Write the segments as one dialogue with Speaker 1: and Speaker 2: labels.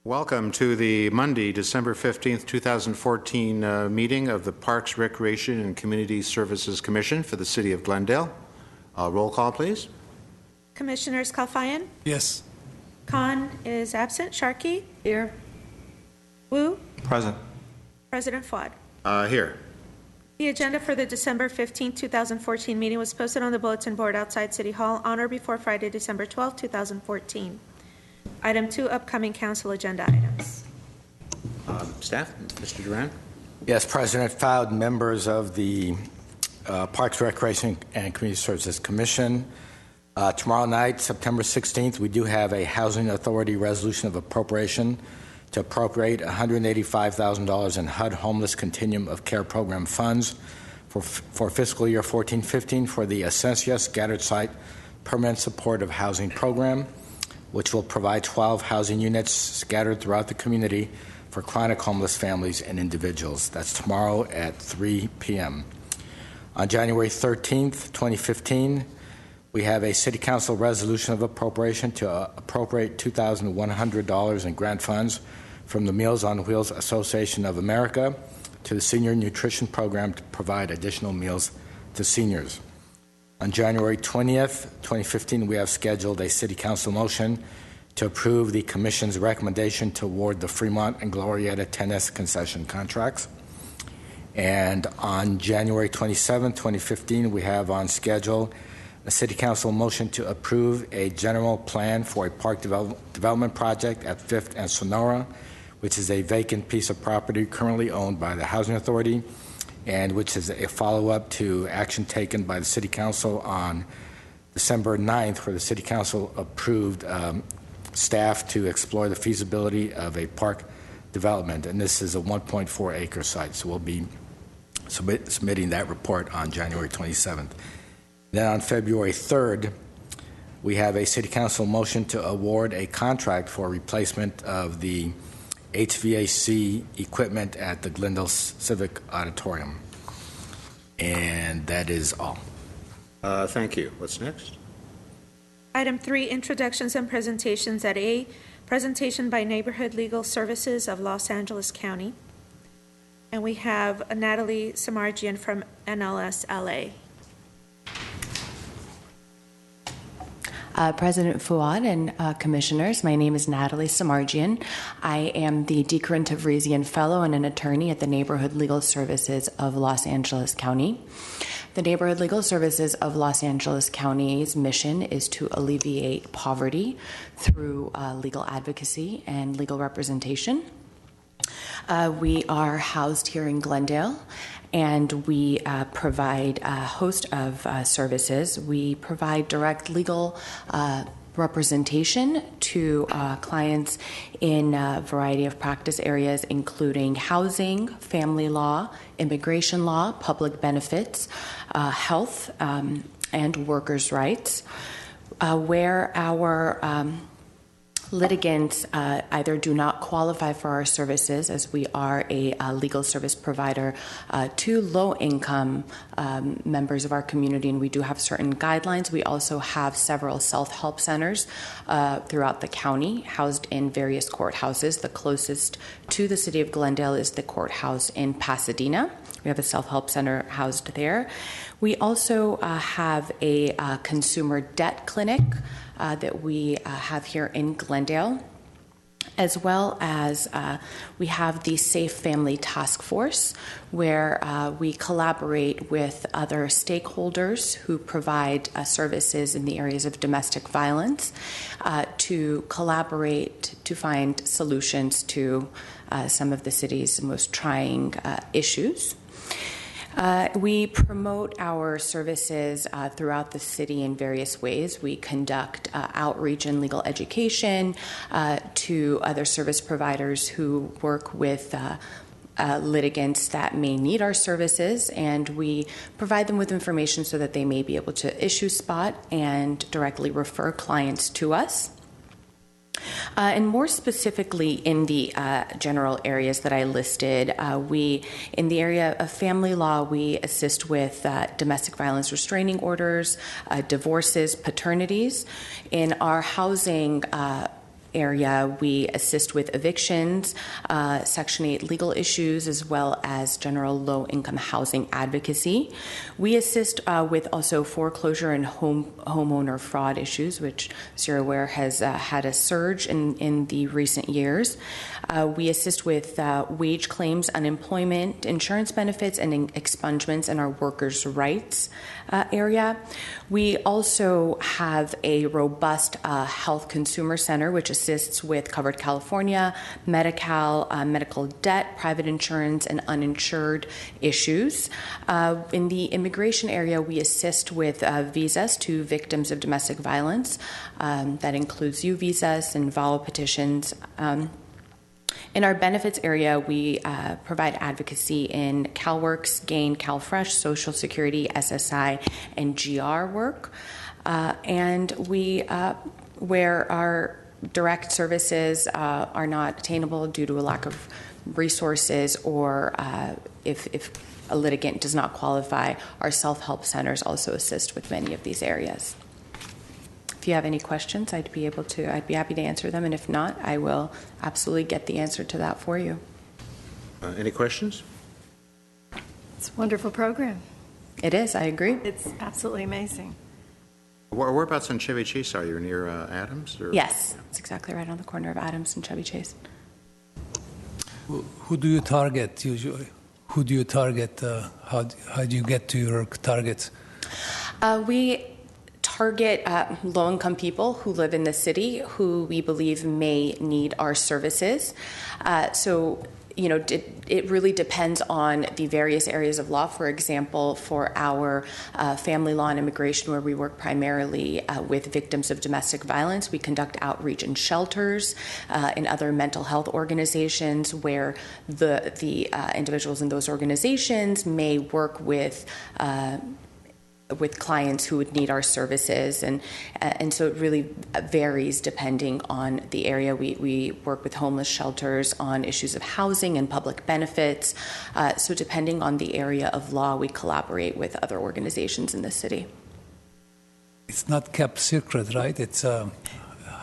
Speaker 1: Welcome to the Monday, December 15th, 2014 meeting of the Parks, Recreation, and Community Services Commission for the City of Glendale. Roll call, please.
Speaker 2: Commissioners Kalfayan?
Speaker 3: Yes.
Speaker 2: Khan is absent. Sharkey?
Speaker 4: Here.
Speaker 2: Wu?
Speaker 3: Present.
Speaker 2: President Fuad?
Speaker 1: Here.
Speaker 2: The agenda for the December 15, 2014 meeting was posted on the bulletin board outside City Hall on or before Friday, December 12, 2014. Item 2, upcoming council agenda items.
Speaker 1: Staff, Mr. Duran.
Speaker 5: Yes, President Fowd, members of the Parks, Recreation, and Community Services Commission. Tomorrow night, September 16th, we do have a Housing Authority resolution of appropriation to appropriate $185,000 in HUD Homeless Continuum of Care Program funds for fiscal year 14-15 for the Essentia Scattered Site Permanent Supportive Housing Program, which will provide 12 housing units scattered throughout the community for chronic homeless families and individuals. That's tomorrow at 3 p.m. On January 13th, 2015, we have a City Council resolution of appropriation to appropriate $2,100 in grant funds from the Meals on Wheels Association of America to the Senior Nutrition Program to provide additional meals to seniors. On January 20th, 2015, we have scheduled a City Council motion to approve the Commission's recommendation to award the Fremont and Glorieta tennis concession contracts. And on January 27th, 2015, we have on schedule a City Council motion to approve a general plan for a park development project at 5th and Sonora, which is a vacant piece of property currently owned by the Housing Authority, and which is a follow-up to action taken by the City Council on December 9th, where the City Council approved staff to explore the feasibility of a park development. And this is a 1.4 acre site, so we'll be submitting that report on January 27th. Then on February 3rd, we have a City Council motion to award a contract for replacement of the HVAC equipment at the Glendale Civic Auditorium. And that is all.
Speaker 1: Thank you. What's next?
Speaker 2: Item 3, introductions and presentations at A, presentation by Neighborhood Legal Services of Los Angeles County. And we have Natalie Samardzian from NLS LA.
Speaker 4: President Fuad and commissioners, my name is Natalie Samardzian. I am the DeCorinne Tavrisian Fellow and an attorney at the Neighborhood Legal Services of Los Angeles County. The Neighborhood Legal Services of Los Angeles County's mission is to alleviate poverty through legal advocacy and legal representation. We are housed here in Glendale, and we provide a host of services. We provide direct legal representation to clients in a variety of practice areas, including housing, family law, immigration law, public benefits, health, and workers' rights. Where our litigants either do not qualify for our services, as we are a legal service provider to low-income members of our community, and we do have certain guidelines. We also have several self-help centers throughout the county, housed in various courthouses. The closest to the city of Glendale is the courthouse in Pasadena. We have a self-help center housed there. We also have a consumer debt clinic that we have here in Glendale, as well as we have the Safe Family Task Force, where we collaborate with other stakeholders who provide services in the areas of domestic violence to collaborate to find solutions to some of the city's most trying issues. We promote our services throughout the city in various ways. We conduct outreach and legal education to other service providers who work with litigants that may need our services, and we provide them with information so that they may be able to issue spot and directly refer clients to us. And more specifically in the general areas that I listed, in the area of family law, we assist with domestic violence restraining orders, divorces, paternities. In our housing area, we assist with evictions, Section 8 legal issues, as well as general low-income housing advocacy. We assist with also foreclosure and homeowner fraud issues, which, as you're aware, has had a surge in the recent years. We assist with wage claims, unemployment, insurance benefits, and expungements in our workers' rights area. We also have a robust health consumer center, which assists with Covered California, Medi-Cal, medical debt, private insurance, and uninsured issues. In the immigration area, we assist with visas to victims of domestic violence. That includes U visas and VAWA petitions. In our benefits area, we provide advocacy in CalWorks, GAIN, CalFresh, Social Security, SSI, and GR work. And we, where our direct services are not attainable due to a lack of resources, or if a litigant does not qualify, our self-help centers also assist with many of these areas. If you have any questions, I'd be happy to answer them, and if not, I will absolutely get the answer to that for you.
Speaker 1: Any questions?
Speaker 3: It's a wonderful program.
Speaker 4: It is, I agree.
Speaker 3: It's absolutely amazing.
Speaker 1: Whereabouts on Chevy Chase are you? Near Adams? Or?
Speaker 4: Yes, it's exactly right on the corner of Adams and Chevy Chase.
Speaker 6: Who do you target usually? Who do you target? How do you get to your targets?
Speaker 4: We target low-income people who live in the city who we believe may need our services. So, you know, it really depends on the various areas of law. For example, for our family law and immigration, where we work primarily with victims of domestic violence, we conduct outreach in shelters, in other mental health organizations, where the individuals in those organizations may work with clients who would need our services, and so it really varies depending on the area. We work with homeless shelters on issues of housing and public benefits. So depending on the area of law, we collaborate with other organizations in the city.
Speaker 6: It's not kept secret, right? It's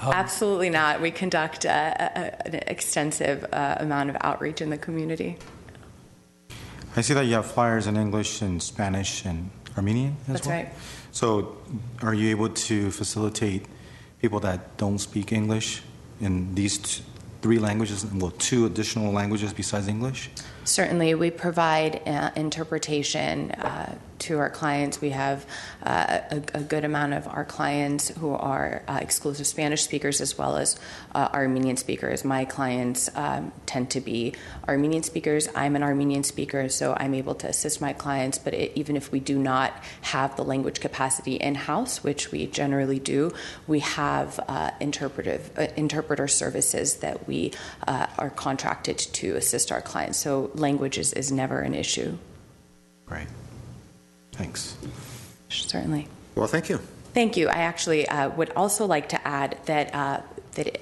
Speaker 4: Absolutely not. We conduct an extensive amount of outreach in the community.
Speaker 7: I see that you have flyers in English and Spanish and Armenian as
Speaker 4: That's
Speaker 7: well?
Speaker 4: right.
Speaker 7: So are you able to facilitate people that don't speak English in these three languages, well, two additional languages besides English?
Speaker 4: Certainly, we provide interpretation to our clients. We have a good amount of our clients who are exclusive Spanish speakers, as well as Armenian speakers. My clients tend to be Armenian speakers. I'm an Armenian speaker, so I'm able to assist my clients. But even if we do not have the language capacity in-house, which we generally do, we have interpreter services that we are contracted to assist our clients. So language is never an issue.
Speaker 7: Great. Thanks.
Speaker 4: Certainly.
Speaker 1: Well, thank you.
Speaker 4: Thank you. I actually would also like to add that the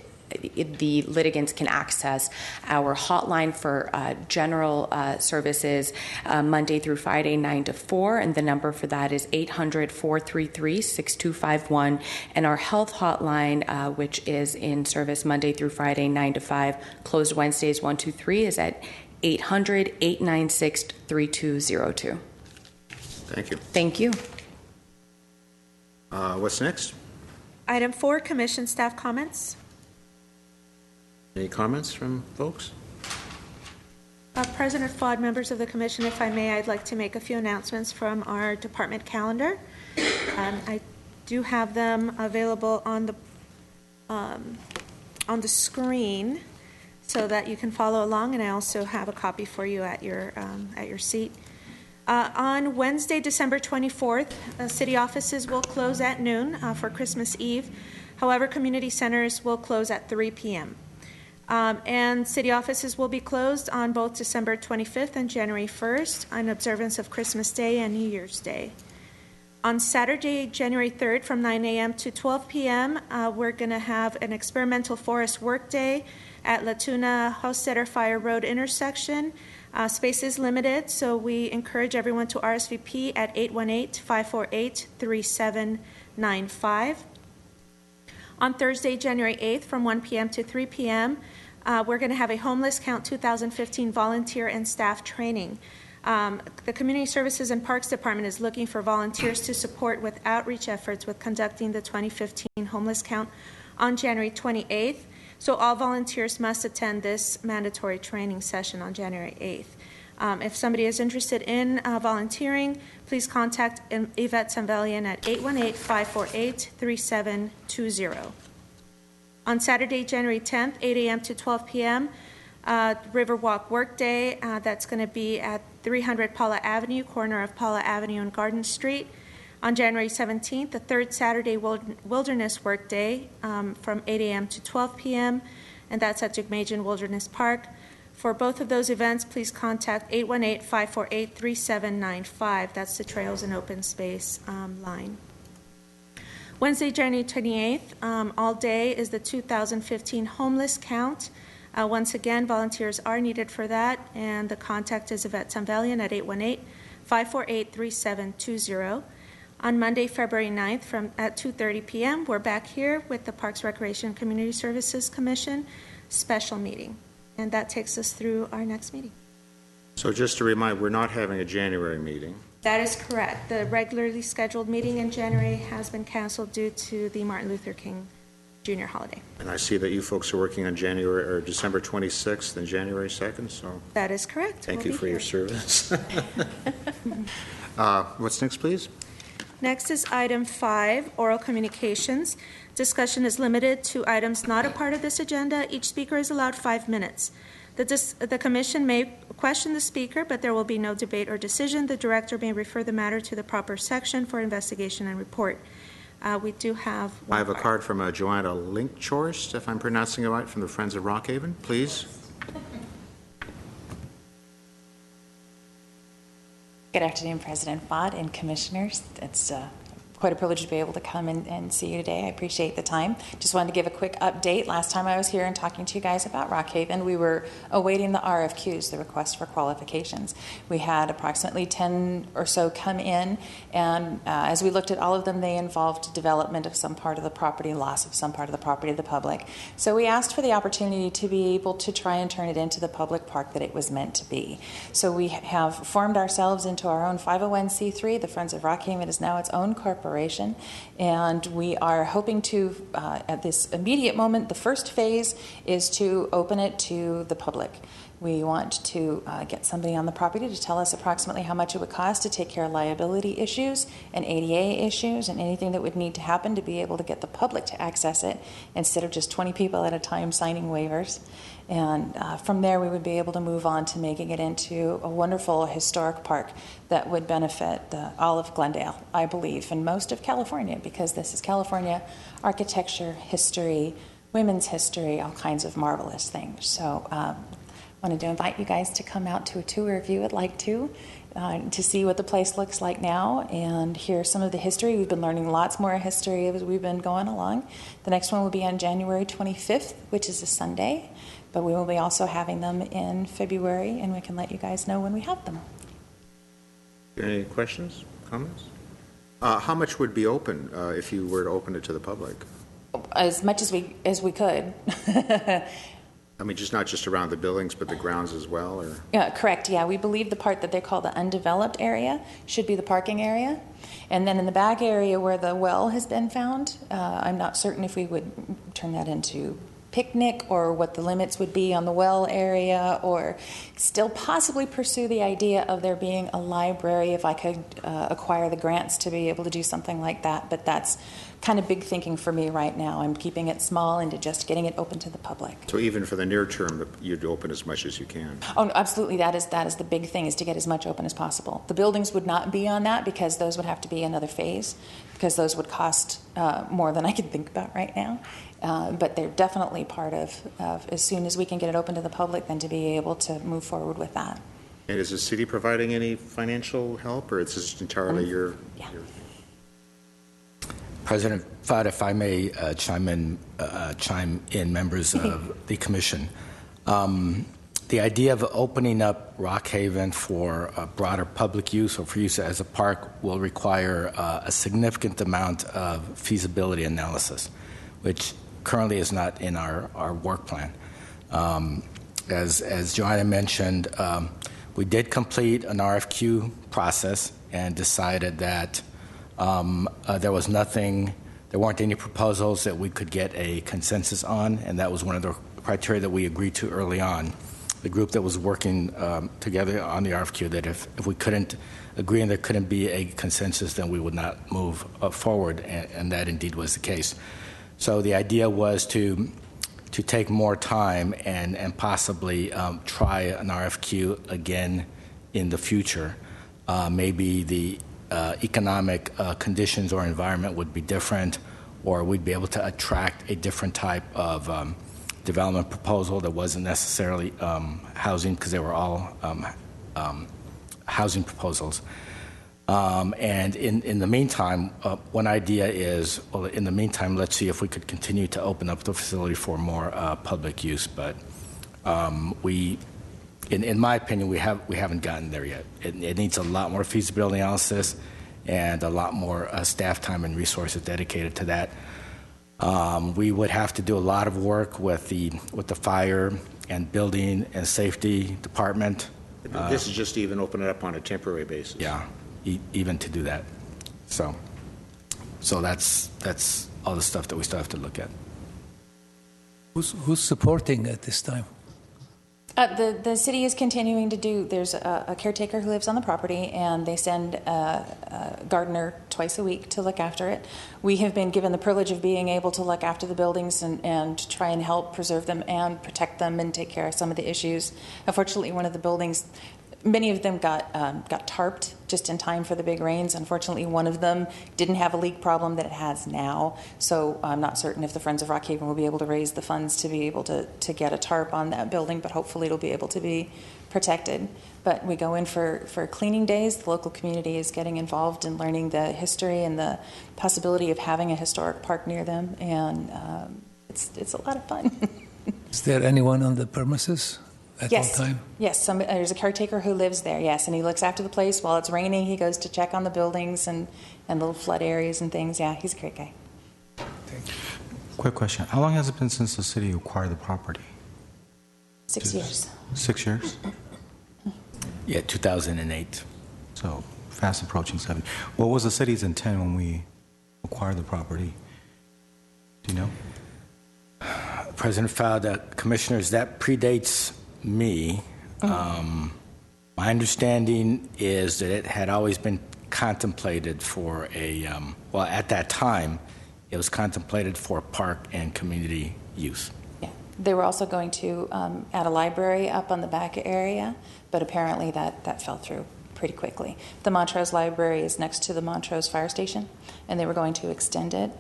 Speaker 4: litigants can access our hotline for general services Monday through Friday, 9 to 4, and the number for that is 800-433-6251. And our health hotline, which is in service Monday through Friday, 9 to 5, closed Wednesdays 1, 2, 3, is at 800-896-3202.
Speaker 1: Thank you.
Speaker 4: Thank you.
Speaker 1: What's next?
Speaker 2: Item 4, Commission staff comments.
Speaker 1: Any comments from folks?
Speaker 2: President Fuad, members of the Commission, if I may, I'd like to make a few announcements from our department calendar. I do have them available on the screen so that you can follow along, and I also have a copy for you at your seat. On Wednesday, December 24th, city offices will close at noon for Christmas Eve. However, community centers will close at 3 p.m. And city offices will be closed on both December 25th and January 1st in observance of Christmas Day and New Year's Day. On Saturday, January 3rd, from 9 a.m. to 12 p.m., we're going to have an experimental forest work day at La Tuna Hostetter Fire Road intersection. Space is limited, so we encourage everyone to RSVP at 818-548-3795. On Thursday, January 8th, from 1 p.m. to 3 p.m., we're going to have a Homeless Count 2015 volunteer and staff training. The Community Services and Parks Department is looking for volunteers to support with outreach efforts with conducting the 2015 Homeless Count on January 28th. So all volunteers must attend this mandatory training session on January 8th. If somebody is interested in volunteering, please contact Yvette Sanvelian at 818-548-3720. On Saturday, January 10th, 8 a.m. to 12 p.m., Riverwalk Workday. That's going to be at 300 Paula Avenue, corner of Paula Avenue and Garden Street. On January 17th, the third Saturday Wilderness Workday from 8 a.m. to 12 p.m., and that's at Jigmajan Wilderness Park. For both of those events, please contact 818-548-3795. That's the Trails and Open Space line. Wednesday, January 28th, all day is the 2015 Homeless Count. Once again, volunteers are needed for that, and the contact is Yvette Sanvelian at 818-548-3720. On Monday, February 9th, at 2:30 p.m., we're back here with the Parks, Recreation, and Community Services Commission special meeting. And that takes us through our next meeting.
Speaker 1: So just to remind, we're not having a January meeting.
Speaker 2: That is correct. The regularly scheduled meeting in January has been canceled due to the Martin Luther King Jr. holiday.
Speaker 1: And I see that you folks are working on January or December 26th and January 2nd. So
Speaker 2: that is correct.
Speaker 1: Thank you for your service. What's next, please?
Speaker 2: Next is item 5, oral communications. Discussion is limited to items not a part of this agenda. Each speaker is allowed 5 minutes. The commission may question the speaker, but there will be no debate or decision. The director may refer the matter to the proper section for investigation and report. We do have
Speaker 1: I have a card from Joanna Linkchorst, if I'm pronouncing it right, from the Friends of Rockhaven. Please.
Speaker 8: Good afternoon, President Fott and Commissioners. It's quite a privilege to be able to come and see you today. I appreciate the time. Just wanted to give a quick update. Last time I was here and talking to you guys about Rockhaven, we were awaiting the RFQs, the request for qualifications. We had approximately 10 or so come in, and as we looked at all of them, they involved development of some part of the property, loss of some part of the property to the public. So we asked for the opportunity to be able to try and turn it into the public park that it was meant to be. So we have formed ourselves into our own 501c3. The Friends of Rockhaven is now its own corporation. And we are hoping to, at this immediate moment, the first phase is to open it to the public. We want to get somebody on the property to tell us approximately how much it would cost to take care of liability issues and ADA issues and anything that would need to happen to be able to get the public to access it instead of just 20 people at a time signing waivers. And from there, we would be able to move on to making it into a wonderful historic park that would benefit all of Glendale, I believe, and most of California, because this is California architecture, history, women's history, all kinds of marvelous things. So wanted to invite you guys to come out to a tour if you would like to see what the place looks like now and hear some of the history. We've been learning lots more history as we've been going along. The next one will be on January 25th, which is a Sunday, but we will be also having them in February, and we can let you guys know when we have them.
Speaker 1: Any questions, comments? How much would be open if you were to open it to the public?
Speaker 8: As much as we could.
Speaker 1: I mean, not just around the buildings, but the grounds as well? Or?
Speaker 8: Yeah, correct. Yeah, we believe the part that they call the undeveloped area should be the parking area. And then in the back area where the well has been found, I'm not certain if we would turn that into picnic or what the limits would be on the well area, or still possibly pursue the idea of there being a library if I could acquire the grants to be able to do something like that. But that's kind of big thinking for me right now. I'm keeping it small into just getting it open to the public.
Speaker 1: So even for the near term, you'd open as much as you can?
Speaker 8: Oh, no, absolutely. That is the big thing, is to get as much open as possible. The buildings would not be on that because those would have to be another phase, because those would cost more than I can think about right now. But they're definitely part of as soon as we can get it open to the public, then to be able to move forward with that.
Speaker 1: And is the city providing any financial help, or it's just entirely your...
Speaker 5: President Fott, if I may chime in, members of the commission. The idea of opening up Rockhaven for broader public use or for use as a park will require a significant amount of feasibility analysis. which currently is not in our work plan. As Joanna mentioned, we did complete an RFQ process and decided that there weren't any proposals that we could get a consensus on, and that was one of the criteria that we agreed to early on. The group that was working together on the RFQ, that if we couldn't agree and there couldn't be a consensus, then we would not move forward, and that indeed was the case. So the idea was to take more time and possibly try an RFQ again in the future. Maybe the economic conditions or environment would be different, or we'd be able to attract a different type of development proposal that wasn't necessarily housing, because they were all housing proposals. And in the meantime, one idea is, well, in the meantime, let's see if we could continue to open up the facility for more public use. But in my opinion, we haven't gotten there yet. It needs a lot more feasibility analysis and a lot more staff time and resources dedicated to that. We would have to do a lot of work with the fire and building and safety department.
Speaker 1: This is just to even open it up on a temporary basis.
Speaker 5: Yeah, even to do that. So that's all the stuff that we still have to look at.
Speaker 6: Who's supporting at this time?
Speaker 8: The city is continuing to do, there's a caretaker who lives on the property, and they send a gardener twice a week to look after it. We have been given the privilege of being able to look after the buildings and try and help preserve them and protect them and take care of some of the issues. Unfortunately, one of the buildings, many of them got tarped just in time for the big rains. Unfortunately, one of them didn't have a leak problem that it has now, so I'm not certain if the Friends of Rockhaven will be able to raise the funds to be able to get a tarp on that building, but hopefully it'll be able to be protected. But we go in for cleaning days. The local community is getting involved in learning the history and the possibility of having a historic park near them, and it's a lot of fun.
Speaker 6: Is there anyone on the premises at all time?
Speaker 8: Yes, there's a caretaker who lives there, yes, and he looks after the place. While it's raining, he goes to check on the buildings and little flood areas and things. Yeah, he's a great guy.
Speaker 7: Quick question. How long has it been since the city acquired the property?
Speaker 8: 6 years.
Speaker 7: 6 years?
Speaker 5: Yeah, 2008.
Speaker 7: So fast approaching 7. What was the city's intent when we acquired the property? Do you know?
Speaker 5: President Fowler, commissioners, that predates me. My understanding is that it had always been contemplated for well, at that time, it was contemplated for park and community use.
Speaker 8: Yeah. They were also going to add a library up on the back area, but apparently that fell through pretty quickly. The Montrose Library is next to the Montrose Fire Station, and they were going to extend it.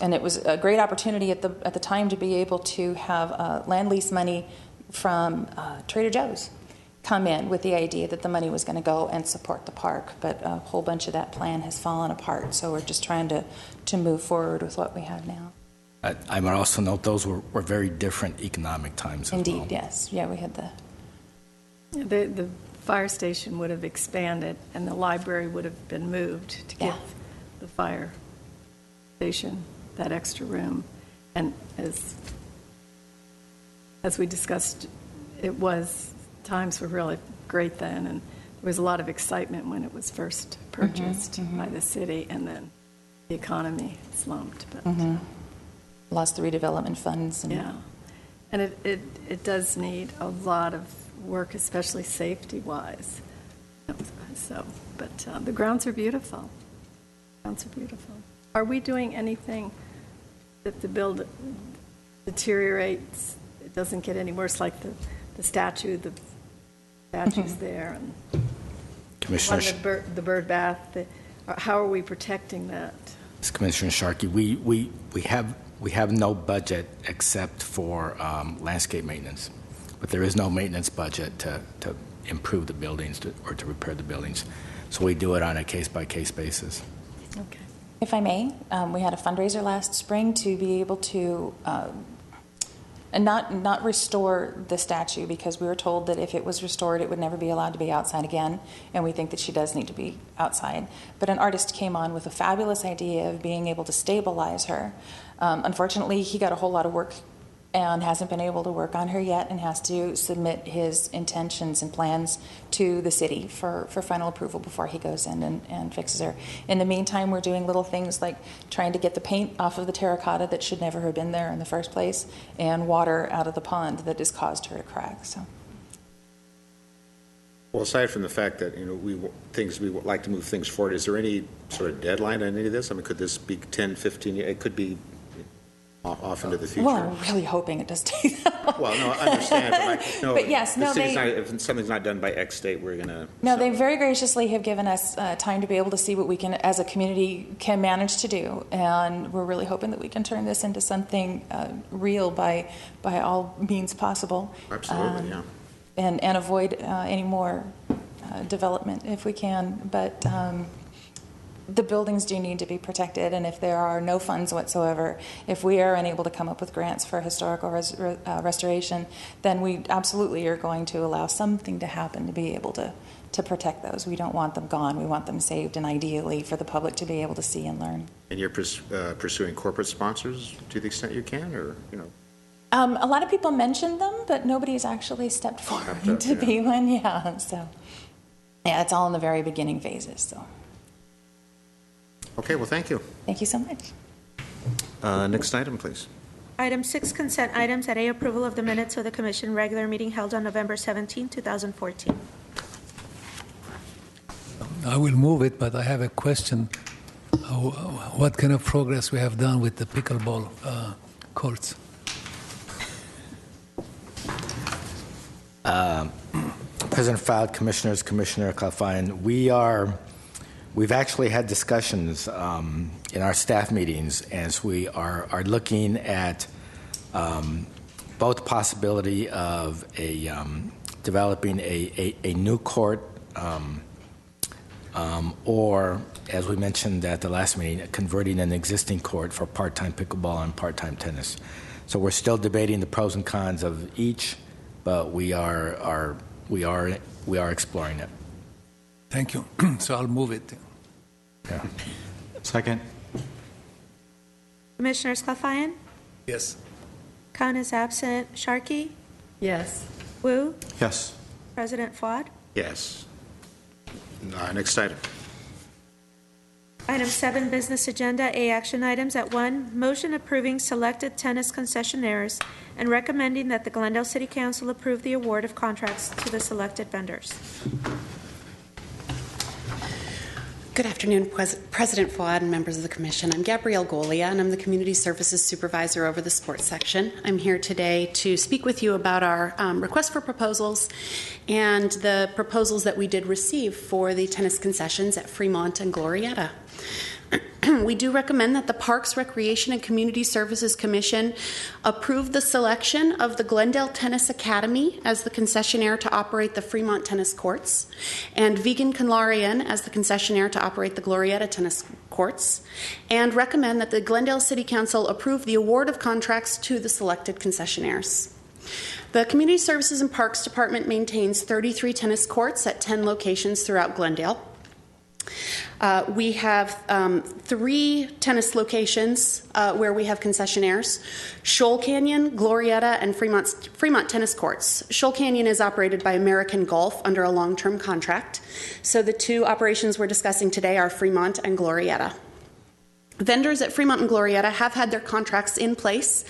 Speaker 8: And it was a great opportunity at the time to be able to have land lease money from Trader Joe's come in with the idea that the money was going to go and support the park. But a whole bunch of that plan has fallen apart, so we're just trying to move forward with what we have now.
Speaker 5: I might also note those were very different economic times as well.
Speaker 8: Indeed, yes. Yeah, we had
Speaker 3: The fire station would have expanded, and the library would have been moved to give the fire station that extra room. And as we discussed, times were really great then, and there was a lot of excitement when it was first purchased by the city, and then the economy slumped. But
Speaker 8: lost the redevelopment funds.
Speaker 3: And it does need a lot of work, especially safety-wise. But the grounds are beautiful. Are we doing anything that the building deteriorates? It doesn't get any worse, like the statue's there, and
Speaker 5: Commissioner,
Speaker 3: the bird bath. How are we protecting that?
Speaker 5: Commissioner Sharkey, we have no budget except for landscape maintenance, but there is no maintenance budget to improve the buildings or to repair the buildings. So we do it on a case-by-case basis.
Speaker 3: Okay.
Speaker 8: If I may, we had a fundraiser last spring to be able to and not restore the statue, because we were told that if it was restored, it would never be allowed to be outside again, and we think that she does need to be outside. But an artist came on with a fabulous idea of being able to stabilize her. Unfortunately, he got a whole lot of work and hasn't been able to work on her yet, and has to submit his intentions and plans to the city for final approval before he goes in and fixes her. In the meantime, we're doing little things like trying to get the paint off of the terracotta that should never have been there in the first place, and water out of the pond that has caused her to crack. So.
Speaker 1: Well, aside from the fact that, we would like to move things forward, is there any sort of deadline on any of this? I mean, could this be 10, 15 years? It could be off into the future.
Speaker 8: Well, I'm really hoping it does take that long.
Speaker 1: Well, no, I understand.
Speaker 8: But yes, no,
Speaker 1: if something's not done by X date, we're going to...
Speaker 8: No, they very graciously have given us time to be able to see what we can, as a community, can manage to do. And we're really hoping that we can turn this into something real by all means possible.
Speaker 1: Absolutely, yeah.
Speaker 8: And avoid any more development if we can. But the buildings do need to be protected, and if there are no funds whatsoever, if we are unable to come up with grants for historical restoration, then we absolutely are going to allow something to happen to be able to protect those. We don't want them gone. We want them saved, and ideally for the public to be able to see and learn.
Speaker 1: And you're pursuing corporate sponsors to the extent you can, or,
Speaker 8: A lot of people mentioned them, but nobody's actually stepped forward to be one. Yeah, so yeah, it's all in the very beginning phases. So.
Speaker 1: Okay, well, thank you.
Speaker 8: Thank you so much.
Speaker 1: Next item, please.
Speaker 2: Item 6, consent items. At A, approval of the minutes of the Commission regular meeting held on November 17, 2014.
Speaker 6: I will move it, but I have a question. What kind of progress we have done with the pickleball courts?
Speaker 5: President Fowd, Commissioners, Commissioner Kalfayan, we've actually had discussions in our staff meetings as we are looking at both possibility of developing a new court or, as we mentioned at the last meeting, converting an existing court for part-time pickleball and part-time tennis. So we're still debating the pros and cons of each, but we are exploring it.
Speaker 6: Thank you. So I'll move it.
Speaker 5: Yeah.
Speaker 7: Second.
Speaker 2: Commissioners Kalfayan?
Speaker 6: Yes.
Speaker 2: Khan is absent. Sharkey?
Speaker 3: Yes.
Speaker 2: Wu?
Speaker 7: Yes.
Speaker 2: President Fuad?
Speaker 1: Yes. Next item.
Speaker 2: Item 7, business agenda. A, action items. At 1, motion approving selected tennis concessionaires and recommending that the Glendale City Council approve the award of contracts to the selected vendors.
Speaker 9: Good afternoon, President Fuad and members of the Commission. I'm Gabrielle Golia, and I'm the Community Services Supervisor over the sports section. I'm here today to speak with you about our request for proposals and the proposals that we did receive for the tennis concessions at Fremont and Glorietta. We do recommend that the Parks, Recreation, and Community Services Commission approve the selection of the Glendale Tennis Academy as the concessionaire to operate the Fremont tennis courts, and Vegan Kanlarian as the concessionaire to operate the Glorietta tennis courts, and recommend that the Glendale City Council approve the award of contracts to the selected concessionaires. The Community Services and Parks Department maintains 33 tennis courts at 10 locations throughout Glendale. We have 3 tennis locations where we have concessionaires: Shoal Canyon, Glorietta, and Fremont tennis courts. Shoal Canyon is operated by American Golf under a long-term contract. So the 2 operations we're discussing today are Fremont and Glorietta. Vendors at Fremont and Glorietta have had their contracts in place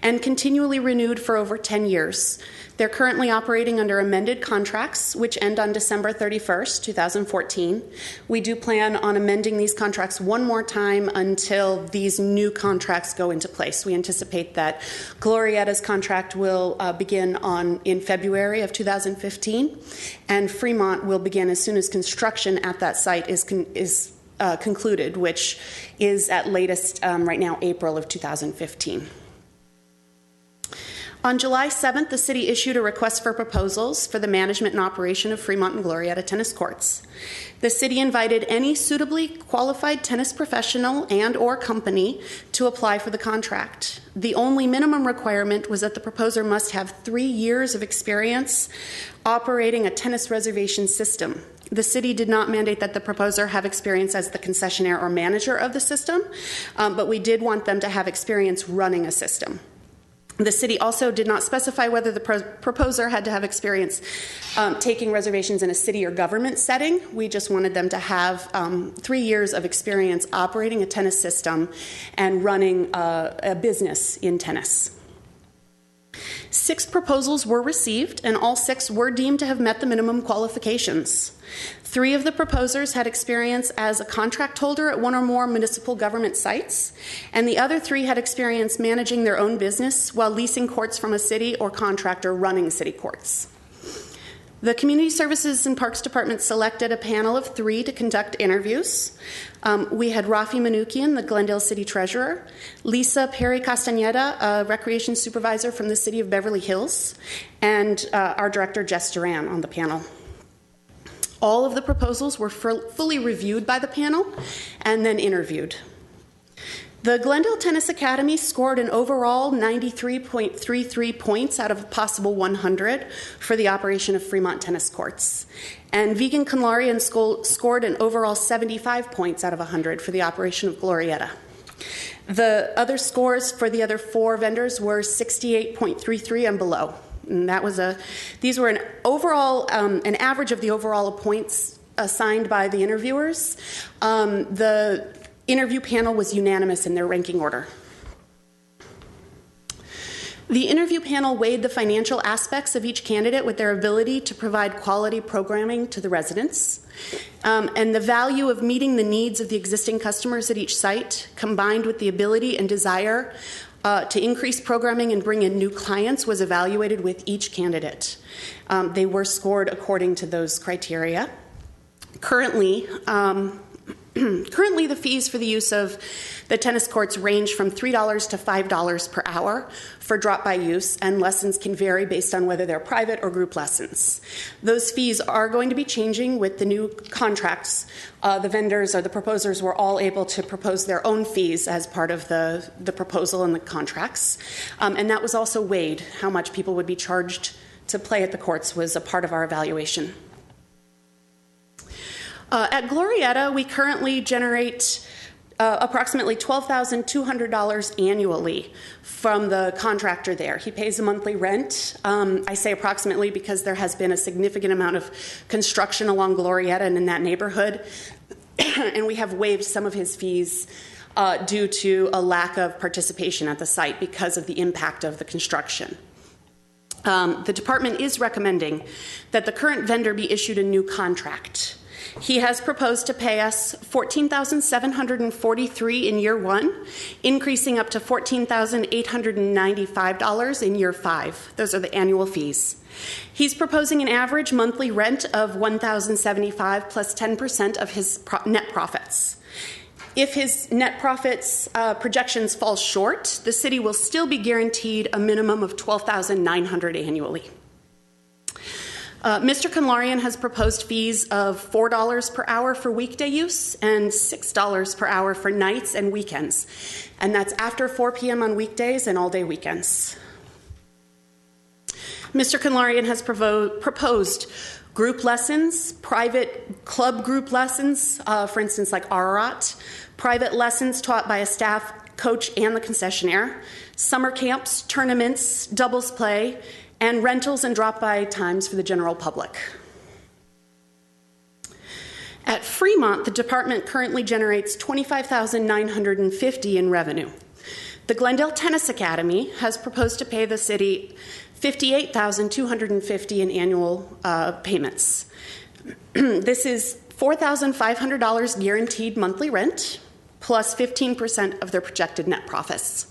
Speaker 9: and continually renewed for over 10 years. They're currently operating under amended contracts, which end on December 31st, 2014. We do plan on amending these contracts one more time until these new contracts go into place. We anticipate that Glorietta's contract will begin in February of 2015, and Fremont will begin as soon as construction at that site is concluded, which is at latest right now April of 2015. On July 7th, the city issued a request for proposals for the management and operation of Fremont and Glorietta tennis courts. The city invited any suitably qualified tennis professional and or company to apply for the contract. The only minimum requirement was that the proposer must have 3 years of experience operating a tennis reservation system. The city did not mandate that the proposer have experience as the concessionaire or manager of the system, but we did want them to have experience running a system. The city also did not specify whether the proposer had to have experience taking reservations in a city or government setting. We just wanted them to have 3 years of experience operating a tennis system and running a business in tennis. 6 proposals were received, and all 6 were deemed to have met the minimum qualifications. 3 of the proposers had experience as a contract holder at one or more municipal government sites, and the other 3 had experience managing their own business while leasing courts from a city or contractor running city courts. The Community Services and Parks Department selected a panel of 3 to conduct interviews. We had Rafi Manukian, the Glendale City Treasurer, Lisa Perry Castaneda, a Recreation Supervisor from the City of Beverly Hills, and our Director, Jess Duran, on the panel. All of the proposals were fully reviewed by the panel and then interviewed. The Glendale Tennis Academy scored an overall 93.33 points out of a possible 100 for the operation of Fremont tennis courts. And Vegan Kanlarian scored an overall 75 points out of 100 for the operation of Glorietta. The other scores for the other 4 vendors were 68.33 and below. And these were an overall, an average of the overall points assigned by the interviewers. The interview panel was unanimous in their ranking order. The interview panel weighed the financial aspects of each candidate with their ability to provide quality programming to the residents, and the value of meeting the needs of the existing customers at each site, combined with the ability and desire to increase programming and bring in new clients, was evaluated with each candidate. They were scored according to those criteria. Currently, the fees for the use of the tennis courts range from $3 to $5 per hour for drop-by use, and lessons can vary based on whether they're private or group lessons. Those fees are going to be changing with the new contracts. The vendors or the proposers were all able to propose their own fees as part of the proposal and the contracts. And that was also weighed. How much people would be charged to play at the courts was a part of our evaluation. At Glorietta, we currently generate approximately $12,200 annually from the contractor there. He pays a monthly rent. I say approximately because there has been a significant amount of construction along Glorietta and in that neighborhood, and we have waived some of his fees due to a lack of participation at the site because of the impact of the construction. The department is recommending that the current vendor be issued a new contract. He has proposed to pay us $14,743 in year 1, increasing up to $14,895 in year 5. Those are the annual fees. He's proposing an average monthly rent of $1,075 plus 10% of his net profits. If his net profits projections fall short, the city will still be guaranteed a minimum of $12,900 annually. Mr. Kanlarian has proposed fees of $4 per hour for weekday use and $6 per hour for nights and weekends. And that's after 4 p.m. on weekdays and all-day weekends. Mr. Kanlarian has proposed group lessons, private club group lessons, for instance, like Ararat, private lessons taught by a staff coach and the concessionaire, summer camps, tournaments, doubles play, and rentals and drop-by times for the general public. At Fremont, the department currently generates $25,950 in revenue. The Glendale Tennis Academy has proposed to pay the city $58,250 in annual payments. This is $4,500 guaranteed monthly rent, plus 15% of their projected net profits.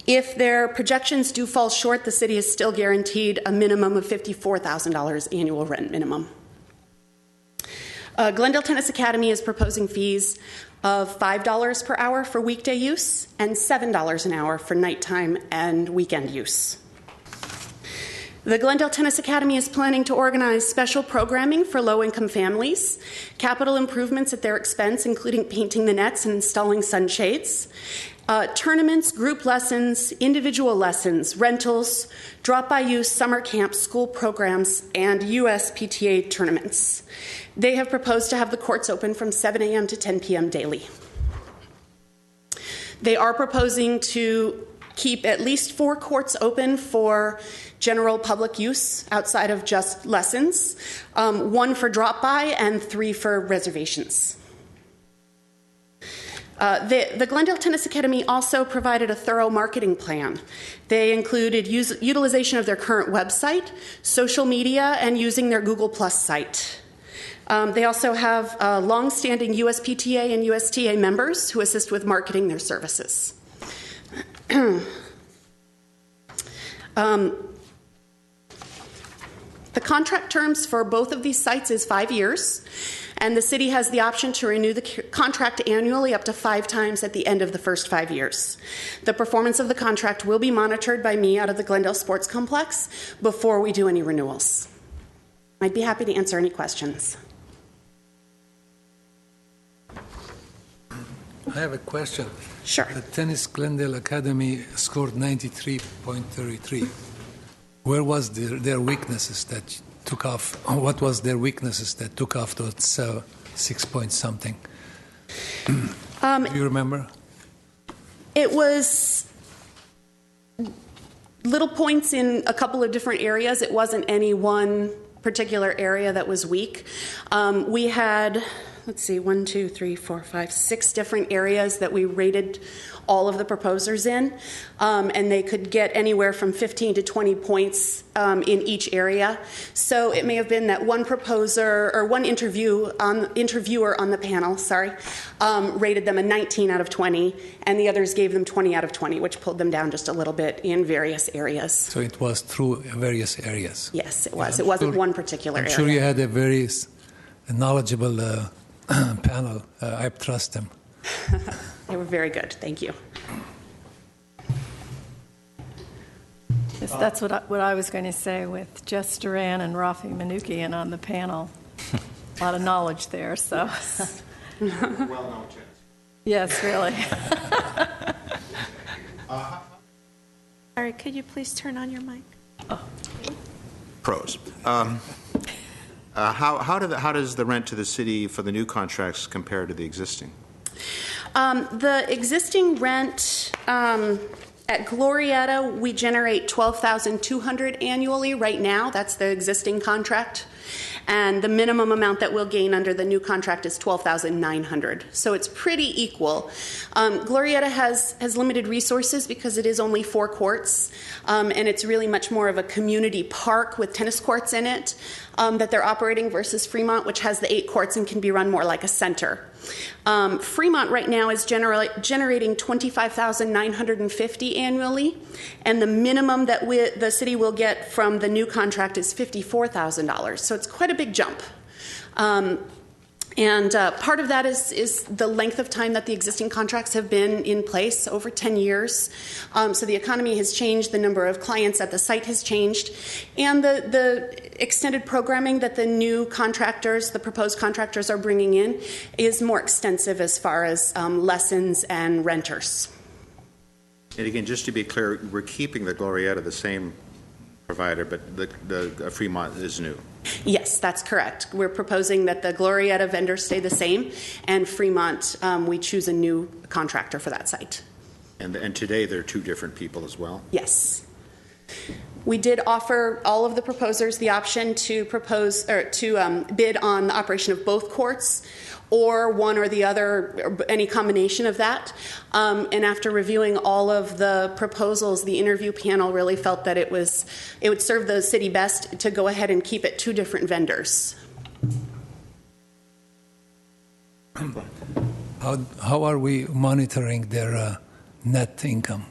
Speaker 9: If their projections do fall short, the city is still guaranteed a minimum of $54,000 annual rent minimum. Glendale Tennis Academy is proposing fees of $5 per hour for weekday use and $7 an hour for nighttime and weekend use. The Glendale Tennis Academy is planning to organize special programming for low-income families, capital improvements at their expense, including painting the nets and installing sunshades, tournaments, group lessons, individual lessons, rentals, drop-by use, summer camps, school programs, and USPTA tournaments. They have proposed to have the courts open from 7 a.m. to 10 p.m. daily. They are proposing to keep at least 4 courts open for general public use outside of just lessons, 1 for drop-by and 3 for reservations. The Glendale Tennis Academy also provided a thorough marketing plan. They included utilization of their current website, social media, and using their Google Plus site. They also have long-standing USPTA and USTA members who assist with marketing their services. The contract terms for both of these sites is 5 years, and the city has the option to renew the contract annually up to 5 times at the end of the first 5 years. The performance of the contract will be monitored by me out of the Glendale Sports Complex before we do any renewals. I'd be happy to answer any questions.
Speaker 6: I have a question.
Speaker 9: Sure.
Speaker 6: The Tennis Glendale Academy scored 93.33. Where was their weaknesses that took off? What was their weaknesses that took off to 6 point something? Do you remember?
Speaker 9: It was little points in a couple of different areas. It wasn't any one particular area that was weak. We had, 6 different areas that we rated all of the proposers in, and they could get anywhere from 15 to 20 points in each area. So it may have been that one proposer or one interviewer on the panel, rated them a 19 out of 20, and the others gave them 20 out of 20, which pulled them down just a little bit in various areas.
Speaker 6: So it was through various areas.
Speaker 9: Yes, it was. It wasn't one particular area.
Speaker 6: I'm sure you had a very knowledgeable panel. I trust them.
Speaker 9: They were very good. Thank you.
Speaker 3: Yes, that's what I was going to say with Jess Duran and Rafi Manoukian on the panel. A lot of knowledge there, so.
Speaker 1: Well-known tennis.
Speaker 3: Yes, really.
Speaker 2: All right, could you please turn on your mic?
Speaker 1: Pros. How does the rent to the city for the new contracts compare to the existing?
Speaker 9: The existing rent at Glorietta, we generate $12,200 annually right now. That's the existing contract. And the minimum amount that we'll gain under the new contract is $12,900. So it's pretty equal. Glorietta has limited resources because it is only 4 courts, and it's really much more of a community park with tennis courts in it that they're operating versus Fremont, which has the 8 courts and can be run more like a center. Fremont right now is generating $25,950 annually, and the minimum that the city will get from the new contract is $54,000. So it's quite a big jump. And part of that is the length of time that the existing contracts have been in place, over 10 years. So the economy has changed, the number of clients at the site has changed, and the extended programming that the new contractors, the proposed contractors are bringing in is more extensive as far as lessons and renters.
Speaker 1: And again, just to be clear, we're keeping the Glorietta the same provider, but the Fremont is new.
Speaker 9: Yes, that's correct. We're proposing that the Glorietta vendors stay the same, and Fremont, we choose a new contractor for that site.
Speaker 1: And today they're 2 different people as well?
Speaker 9: Yes. We did offer all of the proposers the option to propose or to bid on the operation of both courts, or one or the other, or any combination of that. And after reviewing all of the proposals, the interview panel really felt that it would serve the city best to go ahead and keep it 2 different vendors.
Speaker 6: How are we monitoring their net income?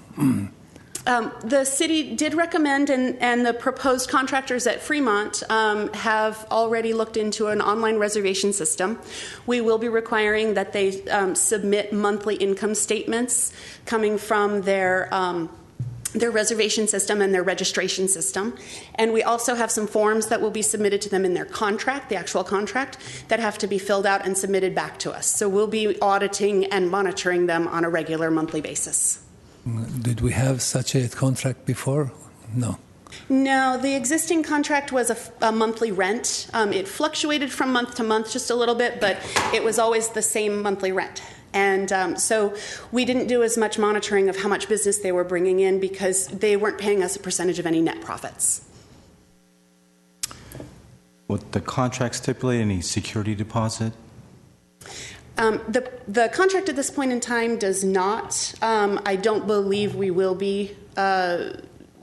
Speaker 9: The city did recommend, and the proposed contractors at Fremont have already looked into an online reservation system. We will be requiring that they submit monthly income statements coming from their their reservation system and their registration system. And we also have some forms that will be submitted to them in their contract, the actual contract, that have to be filled out and submitted back to us. So we'll be auditing and monitoring them on a regular monthly basis.
Speaker 6: Did we have such a contract before? No.
Speaker 9: No, the existing contract was a monthly rent. It fluctuated from month to month just a little bit, but it was always the same monthly rent. And so we didn't do as much monitoring of how much business they were bringing in because they weren't paying us a percentage of any net profits.
Speaker 7: Would the contract stipulate any security deposit?
Speaker 9: The contract at this point in time does not. I don't believe we will be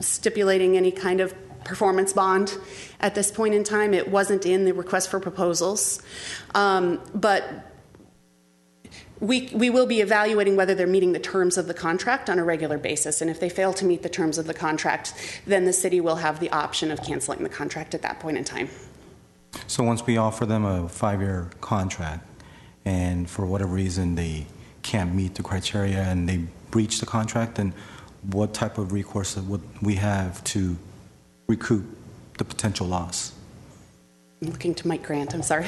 Speaker 9: stipulating any kind of performance bond at this point in time. It wasn't in the request for proposals. But we will be evaluating whether they're meeting the terms of the contract on a regular basis. And if they fail to meet the terms of the contract, then the city will have the option of canceling the contract at that point in time.
Speaker 7: So once we offer them a 5-year contract, and for whatever reason they can't meet the criteria and they breach the contract, then what type of recourse would we have to recoup the potential loss?
Speaker 9: I'm looking to Mike Grant, I'm sorry.